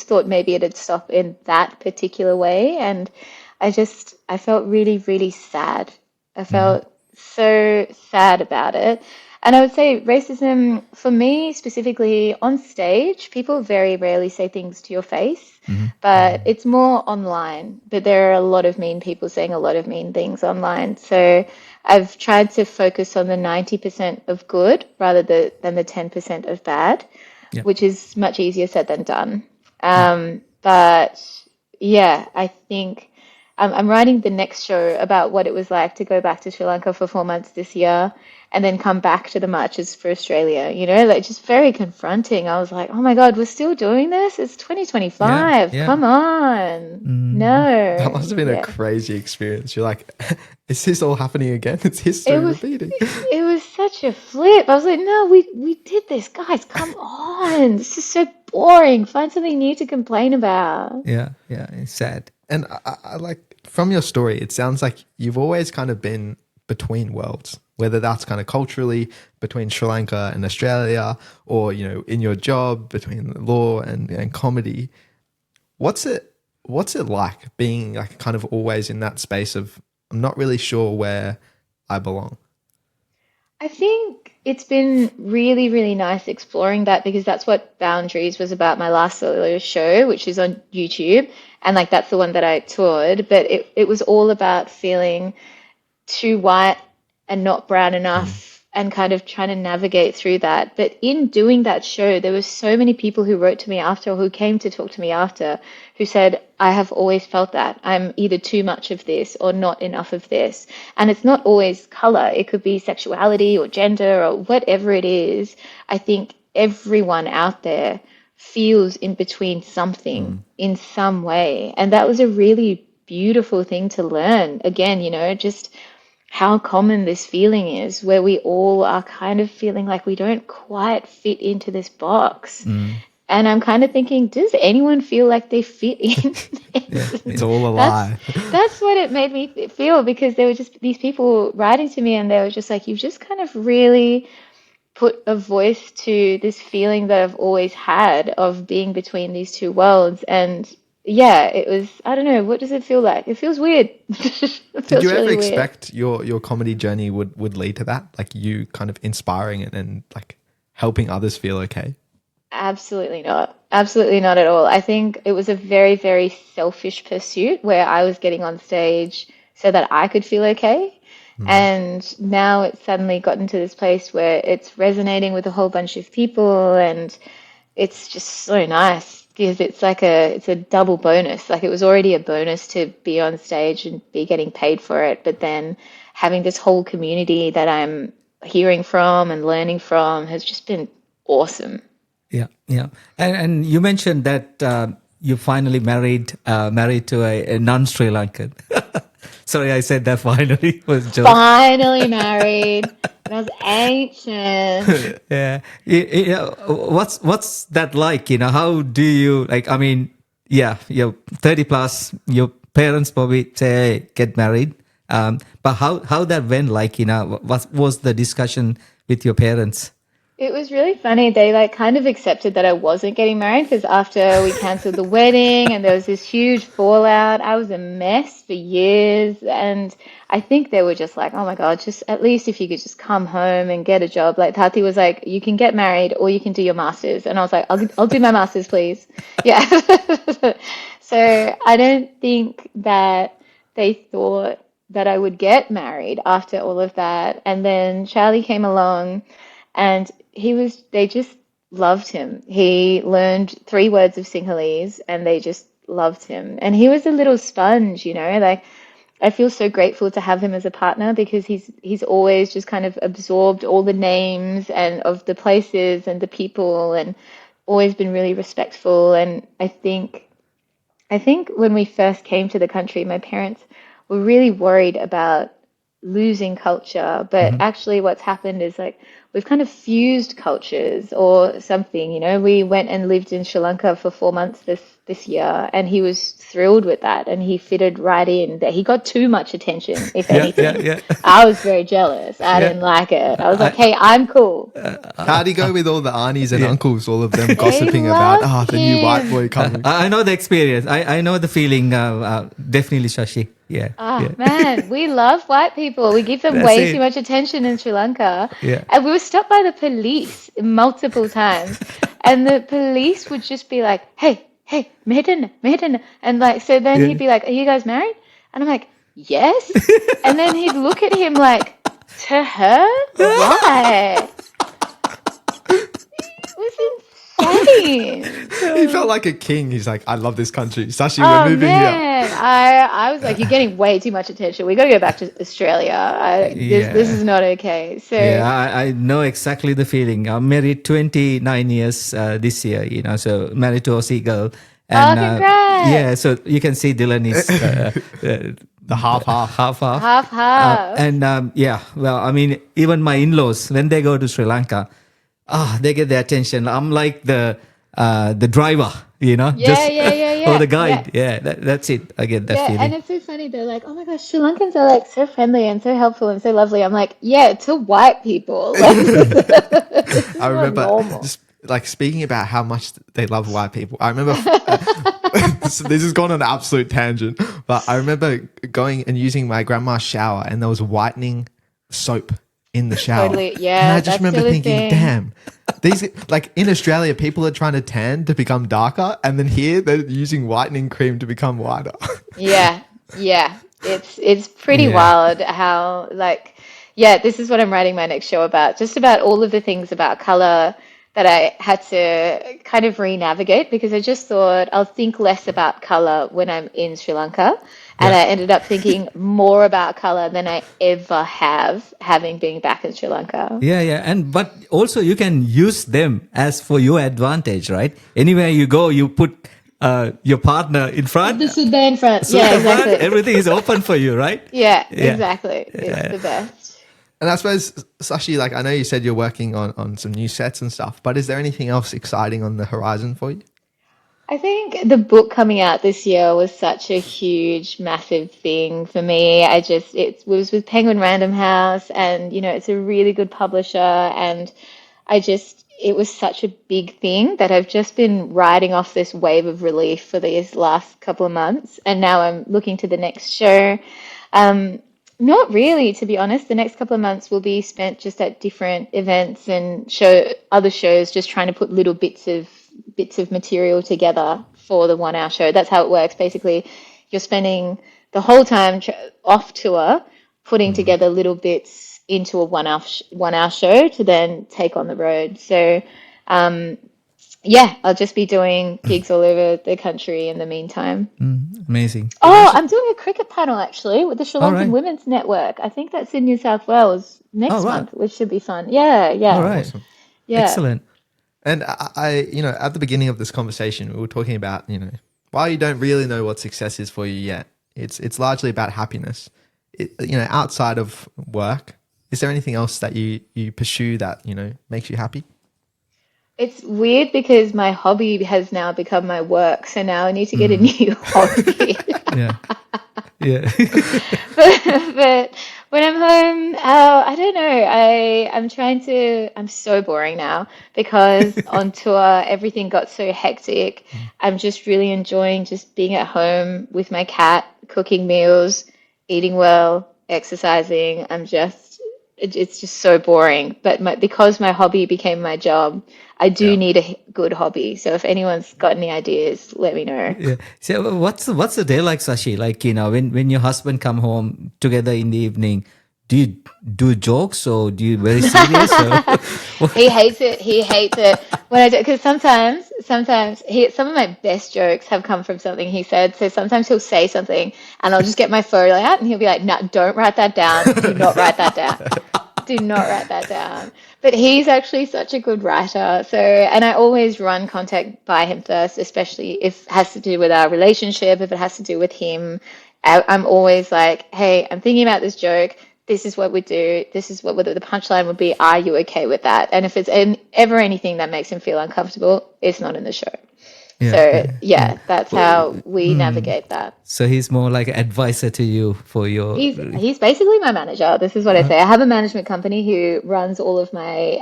thought maybe it'd stop in that particular way, and I felt really, really sad. I Mm. felt so sad about it. And I would say racism, for me specifically on stage, people very rarely say things to your face, but it's more online. But there are a lot of mean people saying a lot of mean things online. So I've tried to focus on the 90% of good rather than the 10% of bad, Yeah. which is much easier said than done. Yeah. But yeah, I think I'm writing the next show about what it was like to go back to Sri Lanka for 4 months this year and then come back to the marches for Australia, like just very confronting. I was like, oh my God, we're still doing this? It's Yeah. 2025. Yeah. Come on. That No. must have been a Yeah. crazy experience. You're like, is this all happening again? It's It history was repeating. it was such a flip. I was like, no, we did this, guys. Come on. This is so boring. Find something new to complain about. Yeah. Yeah. It's sad. And I like, from your story, it sounds like you've always kind of been between worlds, whether that's kind of culturally between Sri Lanka and Australia, or, in your job between law and comedy. What's it like being like kind of always in that space of, I'm not really sure where I belong? I think it's been really, really nice exploring that because that's what Boundaries was about, my last solo show, which is on YouTube. And like that's the one that I toured, but it was all about feeling too white and not brown enough and kind of trying to navigate through that. But in doing that show, there were so many people who wrote to me after or who came to talk to me after who said, I have always felt that I'm either too much of this or not enough of this. And it's not always color. It could be sexuality or gender or whatever it is. I think everyone out there feels in between something in some way. And that was a really beautiful thing to learn. Again, just how common this feeling is, where we all are kind of feeling like we don't quite fit into this box. And I'm kind of thinking, does anyone feel like they fit in? Yeah. It's all a That's lie. that's what it made me feel because there were just these people writing to me and they were just like, you've just kind of really put a voice to this feeling that I've always had of being between these two worlds. And yeah, it was, I don't know, what does it feel like? It feels weird. It Did you feels ever really weird. expect your comedy journey would lead to that? Like you kind of inspiring and like helping others feel okay? Absolutely not. Absolutely not at all. I think it was a very, very selfish pursuit where I was getting on stage so that I could feel okay. And now it's suddenly gotten to this place where it's resonating with a whole bunch of people and it's just so nice because it's a double bonus. Like it was already a bonus to be on stage and be getting paid for it, but then having this whole community that I'm hearing from and learning from has just been awesome. Yeah, yeah, and you mentioned that you finally married to a non-Sri Lankan. Sorry, I said that finally. It was a joke. Finally married when I was ancient. Yeah, what's that like? How do you like? I mean, yeah, you're 30 plus. Your parents probably say, hey, get married. But how that went? Like, what was the discussion with your parents? It was really funny. They like kind of accepted that I wasn't getting married because after we canceled the wedding and there was this huge fallout, I was a mess for years. And I think they were just like, oh my God, just at least if you could just come home and get a job. Like Tati was like, you can get married or you can do your masters. And I was like, I'll do my masters, please. Yeah. So I don't think that they thought that I would get married after all of that. And then Charlie came along and they just loved him. He learned 3 words of Sinhalese and they just loved him. And he was a little sponge, like I feel so grateful to have him as a partner because he's always just kind of absorbed all the names and of the places and the people and always been really respectful. And I think when we first came to the country, my parents were really worried about losing culture, but actually what's happened is like we've kind of fused cultures or something, We went and lived in Sri Lanka for 4 months this year and he was thrilled with that and he fitted right in there. He got too much attention, if Yeah, yeah, anything. yeah, I was very jealous. I yeah. didn't like it. I was like, I, hey, I'm cool. How'd he go with all the aunties and yeah. uncles, all of them They gossiping about, loved the new white him. boy coming? I know the experience. I know the feeling. Definitely, Shashi. Yeah, Ah, yeah. man, we love white people. We give them That's way too it. much attention in Sri Lanka. Yeah, And we were stopped by the police multiple times. And the police would just be like, hey, hey, Mehdana, Mehdana. And like, so then he'd yeah. be like, are you guys married? And I'm like, yes. And then he'd look at him like, to her? Why? It was insane. He felt like a king. He's like, I love this country. Sashi, we're Oh moving here. man, I was like, you're getting way too much attention. We got to go back to Australia. This Yeah. is not okay. So, Yeah, I know exactly the feeling. I'm married 29 years this year, so married to a Aussie girl. oh, And yeah, congrats, so you can see Dylan is The half. half half. half half. And yeah, well, I mean, even my in-laws, when they go to Sri Lanka, they get the attention. I'm like the driver, Yeah, just yeah, yeah, or yeah, the yeah, guide. Yeah, that's it. I get that yeah. And feeling. it's so funny. They're like, oh my gosh, Sri Lankans are like so friendly and so helpful and so lovely. I'm like, yeah, to white people, like this I is not remember normal. just like speaking about how much they love white people. I remember this has gone on an absolute tangent, but I remember going and using my grandma's shower, and there was whitening soap in the shower, Totally, and I yeah, just that's remember still a thinking, thing. damn. These like in Australia, people are trying to tan to become darker, and then here they're using whitening cream to become whiter. Yeah, yeah. It's pretty Yeah. wild how like yeah, this is what I'm writing my next show about. Just about all of the things about color that I had to kind of re-navigate because I just thought I'll think less about color when I'm in Sri Lanka. And Yeah. I ended up thinking more about color than I ever have having been back in Sri Lanka. Yeah, yeah, and but also you can use them as for your advantage, right? Anywhere you go, you put your partner in front, The Sudha in front. so Yeah, the front, exactly. everything is open for you, right? Yeah, Yeah, exactly. It's the best. And I suppose, Sashi, like I know you said you're working on some new sets and stuff, but is there anything else exciting on the horizon for you? I think the book coming out this year was such a huge, massive thing for me. It was with Penguin Random House, and it's a really good publisher, and it was such a big thing that I've just been riding off this wave of relief for these last couple of months, and now I'm looking to the next show. Um, Not really, to be honest. The next couple of months will be spent just at different events and show other shows, just trying to put little bits of material together for the 1 hour show. That's how it works. Basically, you're spending the whole time off tour putting together little bits into a 1 hour show to then take on the road. So, um, yeah, I'll just be doing gigs all over the country in the meantime. Amazing. You Oh, mentioned, I'm doing a cricket panel actually with the Sri All Lankan right, Women's Network. I think that's in New South Wales all next right, month, which should be fun. Yeah, all yeah, right. awesome. yeah. Excellent. And at the beginning of this conversation, we were talking about, while you don't really know what success is for you yet, it's largely about happiness. Outside of work, is there anything else that you pursue that, makes you happy? It's weird because my hobby has now become my work, so now I need to get a new hobby. Yeah, yeah, But when I'm home, I don't know. I'm trying to. I'm so boring now because on tour everything got so hectic. I'm just really enjoying just being at home with my cat, cooking meals, eating well, exercising. It's just so boring. But because my hobby became my job, I do Yeah. need a good hobby. So if anyone's got any ideas, let me know. yeah. So what's the day like, Sashi? Like when your husband come home together in the evening, do you do jokes or do you very serious or He hates it. He hates it when I do because sometimes some of my best jokes have come from something he said. So sometimes he'll say something and I'll just get my phone out and he'll be like, "No, don't write that down. Do not write that down. Do not write that down." But he's actually such a good writer. So, and I always run contact by him first, especially if it has to do with our relationship, if it has to do with him. I'm always like, "Hey, I'm thinking about this joke. This is what we do. This is what whether the punchline would be. Are you okay with that?" And if it's ever anything that makes him feel uncomfortable, it's not in the show. Yeah, So yeah, yeah. yeah, that's Well, how we navigate that. so he's more like an advisor to you for your. He's basically my manager. This is what I say. I have a management company who runs all of my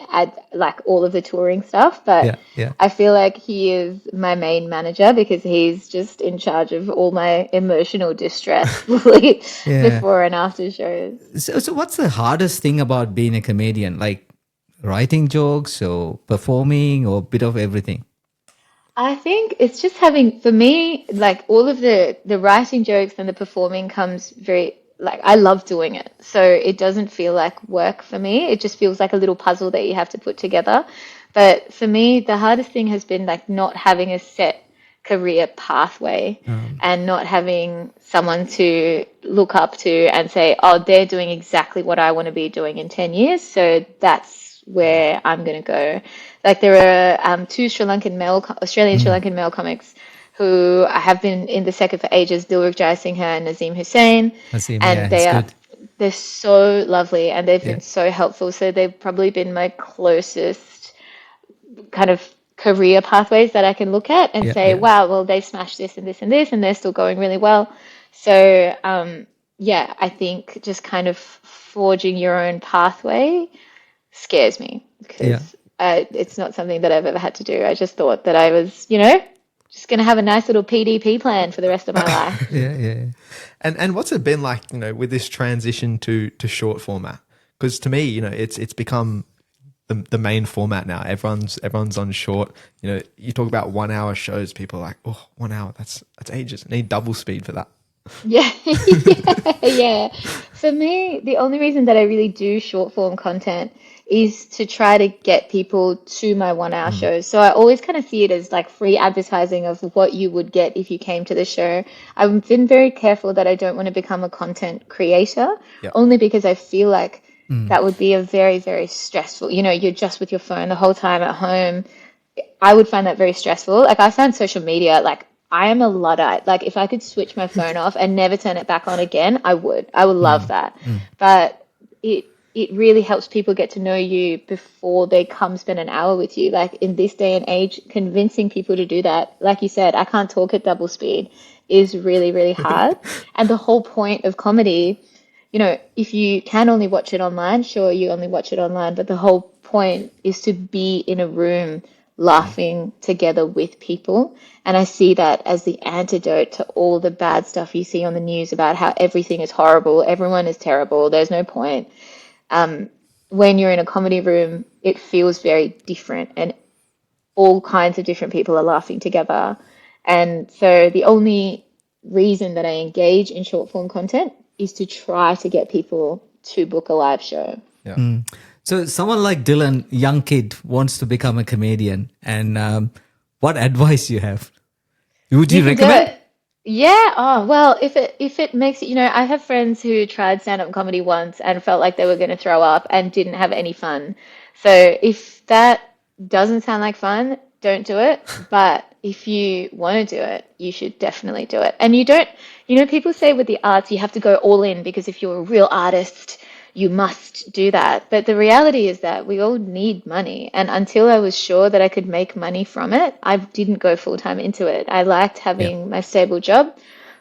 like all of the touring stuff, but Yeah, yeah, I feel like he is my main manager because he's just in charge of all my emotional distress yeah. before and after shows. So what's the hardest thing about being a comedian? Like writing jokes or performing or bit of everything? I think it's just having, for me, like all of the writing jokes and the performing comes very, like I love doing it. So it doesn't feel like work for me. It just feels like a little puzzle that you have to put together. But for me, the hardest thing has been like not having a set career pathway and not having someone to look up to and say, oh, they're doing exactly what I want to be doing in 10 years. So that's where I'm going to go. Like there are two Australian Sri Lankan male comics who have been in the sector for ages, Dilruk Jai Singha and Nazim Hussain, Asim, and yeah, he's good. they're so lovely and they've Yeah, been so helpful. So they've probably been my closest kind of career pathways that I can look at and yeah, say, yeah, wow, well, they smashed this and this and this, and they're still going really well. So, yeah, I think just kind of forging your own pathway scares me yeah, because it's not something that I've ever had to do. I just thought that I was, just going to have a nice little PDP plan for the rest of my life. yeah, yeah. And what's it been like, with this transition to short format? Because to me, it's become the main format now. Everyone's on short. You talk about 1 hour shows, people are like, oh, 1 hour, that's ages. I need double speed for that. Yeah, yeah, yeah. For me, the only reason that I really do short form content is to try to get people to my 1 hour shows. So I always kind of see it as like free advertising of what you would get if you came to the show. I've been very careful that I don't want to become a content creator, Yeah. only because I feel like that would be a very, very stressful, you're just with your phone the whole time at home. I would find that very stressful. Like I find social media like I am a Luddite. Like if I could switch my phone off and never turn it back on again, I would. I would love that. But it really helps people get to know you before they come spend an hour with you. Like in this day and age, convincing people to do that, like you said, I can't talk at double speed is really, really hard. And the whole point of comedy, if you can only watch it online, sure, you only watch it online, but the whole point is to be in a room laughing together with people. And I see that as the antidote to all the bad stuff you see on the news about how everything is horrible, everyone is terrible, there's no point. When you're in a comedy room, it feels very different, and all kinds of different people are laughing together. And so the only reason that I engage in short form content is to try to get people to book a live show. Yeah. So someone like Dylan, young kid, wants to become a comedian, and what advice you have? Would You you can do recommend? it. Yeah. Oh, well, if it makes it, I have friends who tried stand-up comedy once and felt like they were going to throw up and didn't have any fun. So if that doesn't sound like fun, don't do it. But if you want to do it, you should definitely do it. And you don't, people say with the arts, you have to go all in because if you're a real artist, you must do that. But the reality is that we all need money. And until I was sure that I could make money from it, I didn't go full time into it. I liked Yeah. having my stable job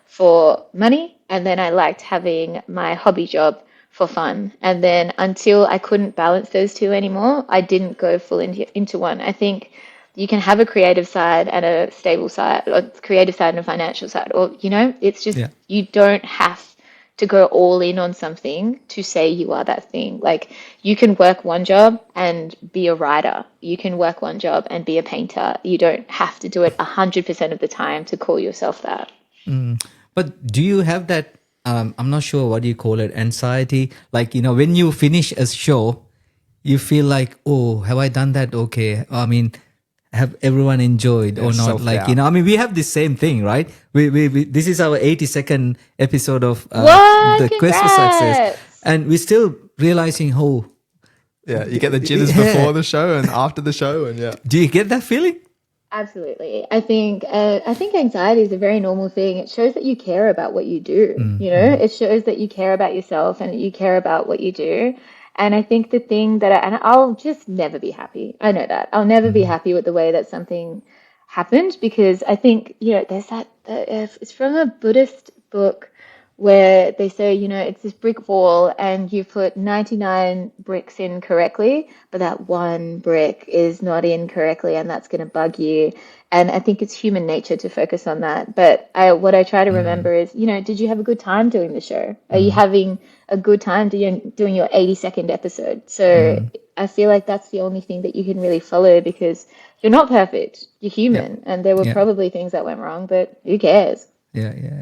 for money, and then I liked having my hobby job for fun. And then until I couldn't balance those two anymore, I didn't go full into one. I think you can have a creative side and a stable side, or creative side and a financial side, or, it's just Yeah. you don't have to go all in on something to say you are that thing. Like you can work one job and be a writer. You can work one job and be a painter. You don't have to do it 100% of the time to call yourself that. But do you have that? I'm not sure what you call it, anxiety. Like when you finish a show, you feel like, oh, have I done that? Okay. I mean, have everyone enjoyed Yeah, or not? Like self-doubt. I mean, we have the same thing, right? We this is our 82nd episode of What? the Quest for Success, Congrats! and we're still realizing, oh, Yeah, you get the jitters yeah. before the show and after the show, and yeah. Do you get that feeling? Absolutely. I think anxiety is a very normal thing. It shows that you care about what you do, It shows that you care about yourself and that you care about what you do. And I think and I'll just never be happy. I know that. I'll never be happy with the way that something happened, because I think, there's that, it's from a Buddhist book where they say, it's this brick wall and you put 99 bricks in correctly, but that one brick is not in correctly and that's going to bug you. And I think it's human nature to focus on that. But what I try to remember is, did you have a good time doing the show? Are you having a good time doing your 80-second episode? So I feel like that's the only thing that you can really follow, because you're not perfect. You're Yeah. human. And there were Yeah. probably things that went wrong, but who cares? Yeah. Yeah.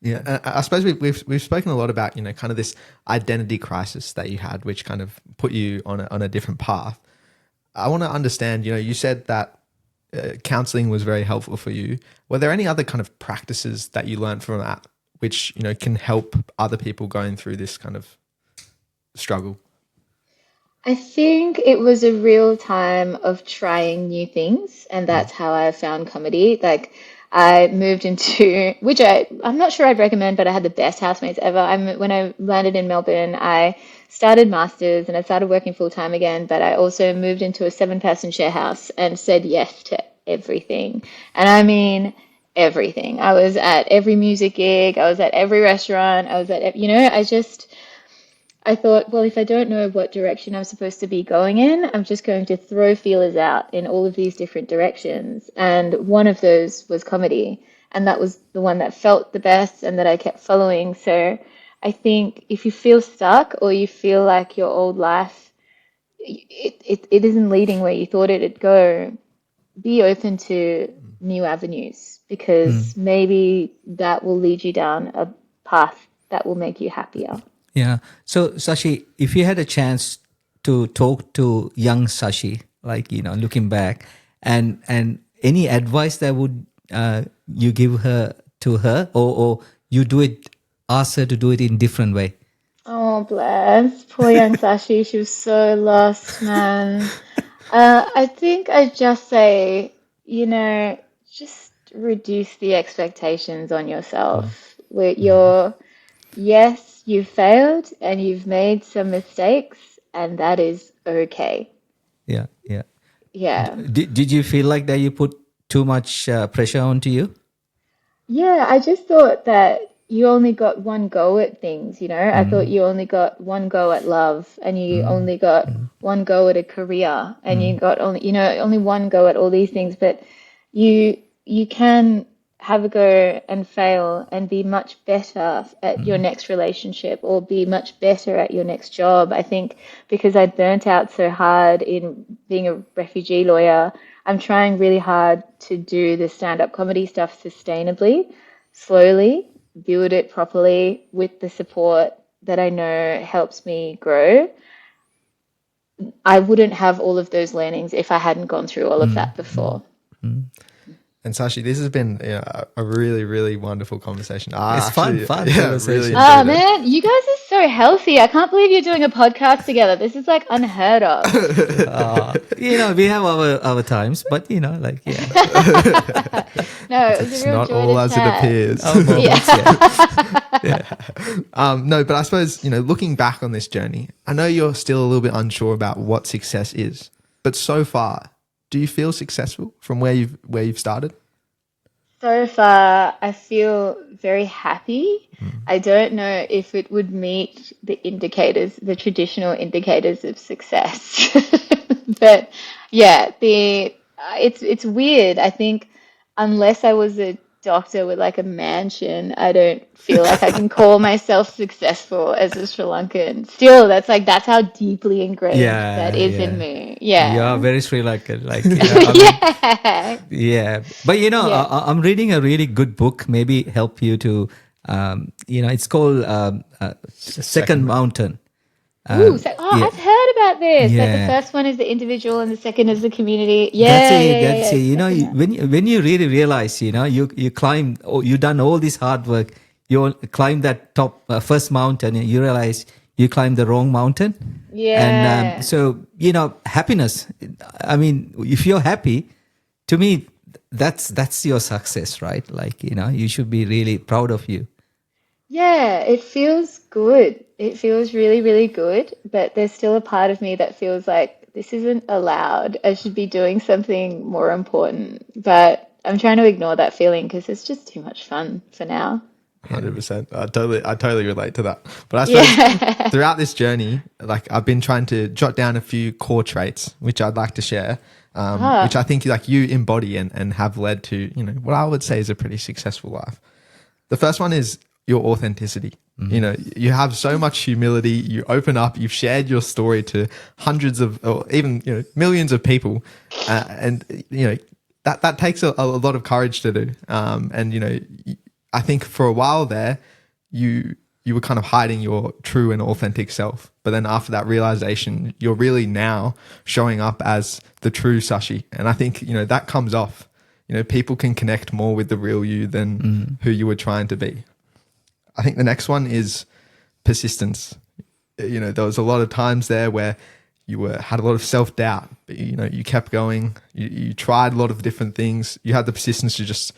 Yeah. I suppose we've spoken a lot about, kind of this identity crisis that you had, which kind of put you on a different path. I want to understand, you said that counseling was very helpful for you. Were there any other kind of practices that you learned from that, which, can help other people going through this kind of struggle? I think it was a real time of trying new things, and that's how I found comedy. Like, I moved into, which I'm not sure I'd recommend, but I had the best housemates ever. When I landed in Melbourne, I started masters and I started working full time again, but I also moved into a 7-person share house and said yes to everything. And I mean everything. I was at every music gig, I was at every restaurant, I was at, I thought, well, if I don't know what direction I'm supposed to be going in, I'm just going to throw feelers out in all of these different directions. And one of those was comedy. And that was the one that felt the best and that I kept following. So I think if you feel stuck or you feel like your old life, it isn't leading where you thought it'd go, be open to new avenues, because maybe that will lead you down a path that will make you happier. Yeah. So, Sashi, if you had a chance to talk to young Sashi, like, looking back, and any advice that would you give her to her, or you ask her to do it in different way? Oh, bless. Poor young Sashi. She was so lost, man. I think I'd just say, just reduce the expectations on yourself. Yes, you've failed and you've made some mistakes, and that is okay. Yeah. Yeah. Yeah. Did you feel like that you put too much pressure onto you? Yeah, I just thought that you only got one go at things. I thought you only got one go at love, and you only got one go at a career, and you got only one go at all these things. But you you can have a go and fail and be much better at your next relationship or be much better at your next job. I think because I burnt out so hard in being a refugee lawyer, I'm trying really hard to do the stand-up comedy stuff sustainably, slowly, build it properly with the support that I know helps me grow. I wouldn't have all of those learnings if I hadn't gone through all of that before. And Sashi, this has been a really, really wonderful conversation. It's fun conversation. Really Oh enjoyed it. man, you guys are so healthy. I can't believe you're doing a podcast together. This is like unheard of. We have our times, but like, yeah. No, it was It's a real not joy all to as it chat. appears. Our moments, yeah. No, but I suppose, looking back on this journey, I know you're still a little bit unsure about what success is, but so far, do you feel successful from where you've started? So far, I feel very happy. I don't know if it would meet the traditional indicators of success. But yeah, it's weird. I think unless I was a doctor with like a mansion, I don't feel like I can call myself successful as a Sri Lankan. Still, that's how deeply ingrained that Yeah, is in yeah. me. You are Yeah. very Sri Lankan, like, I mean, Yeah. yeah. But Yeah. I'm reading a really good book, maybe help you to, it's called Second Mountain. Ooh, so, Yeah, I've heard about this. Like the yeah. first one is the individual and the second is the community. That's Yeah, it. yeah, yeah, That's yeah. it. Second one. When you really realize, you climb, you done all this hard work. You climb that top first mountain, and you realize you climbed the wrong mountain. And Yeah. so happiness. I mean, if you're happy, to me, that's your success, right? Like you should be really proud of you. Yeah, it feels good. It feels really, really good, but there's still a part of me that feels like this isn't allowed. I should be doing something more important. But I'm trying to ignore that feeling because it's just too much fun for now. 100%. I totally relate to that. But I suppose Yeah. throughout this journey, like I've been trying to jot down a few core traits, which I'd like to share, which I think like you embody and have led to, you know, what I would say is a pretty successful life. The first one is your authenticity. You know, you have so much humility. You open up. You've shared your story to hundreds of, or even millions of people, and that takes a lot of courage to do. I think for a while there, you were kind of hiding your true and authentic self. But then after that realization, you're really now showing up as the true Sashi. And I think that comes off. People can connect more with the real you than who you were trying to be. I think the next one is persistence. There was a lot of times there where you had a lot of self-doubt, but you kept going. You tried a lot of different things. You had the persistence to just,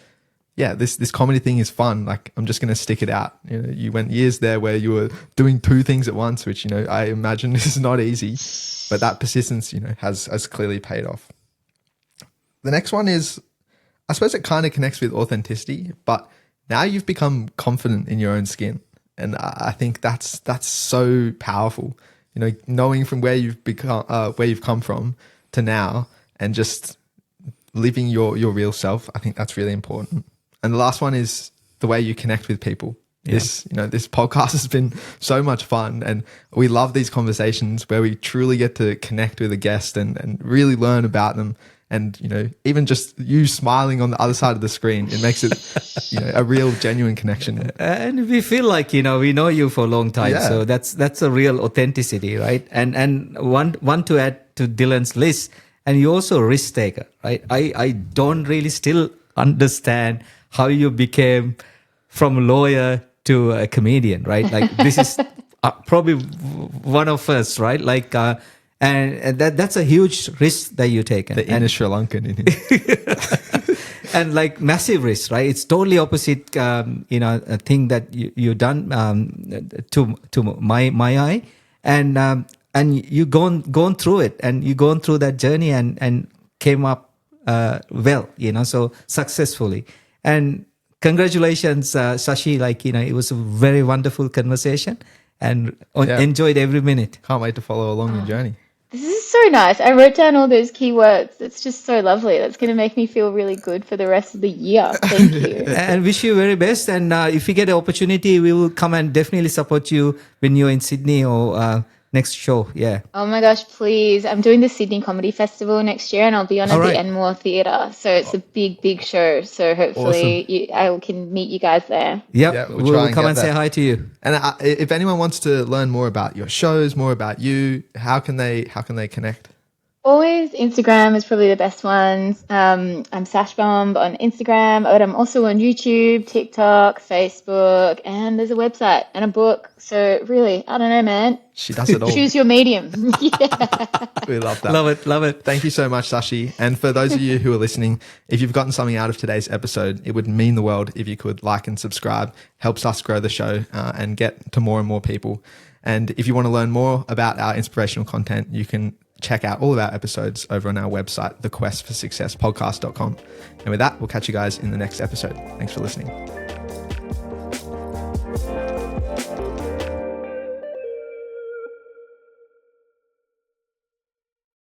this comedy thing is fun. Like, I'm just going to stick it out. You went years there where you were doing two things at once, which, I imagine is not easy, but that persistence, has clearly paid off. The next one is, I suppose it kind of connects with authenticity, but now you've become confident in your own skin. And I think that's so powerful, knowing from where you've come from to now and just living your real self. I think that's really important. And the last one is the way you connect with people. Yeah. This podcast has been so much fun, and we love these conversations where we truly get to connect with a guest and really learn about them. And, even just you smiling on the other side of the screen, it makes it, a real genuine connection. And we feel like, we know you for a long time. Yeah. So that's a real authenticity, right? And one to add to Dylan's list, and you're also a risk taker, right? I don't really still understand how you became from a lawyer to a comedian, right? Like, this is probably one of us, right? Like, and that's a huge risk that you take. The inner Sri Lankan in him. And like massive risk, right? It's totally opposite, a thing that you've done to my eye, and you gone through it, and you gone through that journey and came up well, so successfully. And congratulations, Sashi. Like, it was a very wonderful conversation, and enjoyed every minute. Can't wait to follow along your journey. This is so nice. I wrote down all those keywords. It's just so lovely. That's going to make me feel really good for the rest of the year. Thank you. And wish you very best. And if we get an opportunity, we will come and definitely support you when you're in Sydney or next show. Yeah. Oh my gosh, please. I'm doing the Sydney Comedy Festival next year, and I'll be on at the Enmore Theatre. So it's a big show. So hopefully I can meet you guys there. Yep. Yeah, we'll come and say hi to you. And if anyone wants to learn more about your shows, more about you, how can they connect? Always Instagram is probably the best ones. I'm Sashbomb on Instagram, but I'm also on YouTube, TikTok, Facebook, and there's a website and a book. So really, I don't know, man. She does it all. Choose your medium. We love that. Love it. Thank you so much, Sashi. And for those of you who are listening, if you've gotten something out of today's episode, it would mean the world if you could like and subscribe. Helps us grow the show and get to more and more people. And if you want to learn more about our inspirational content, you can check out all of our episodes over on our website, thequestforsuccesspodcast.com. And with that, we'll catch you guys in the next episode. Thanks for listening.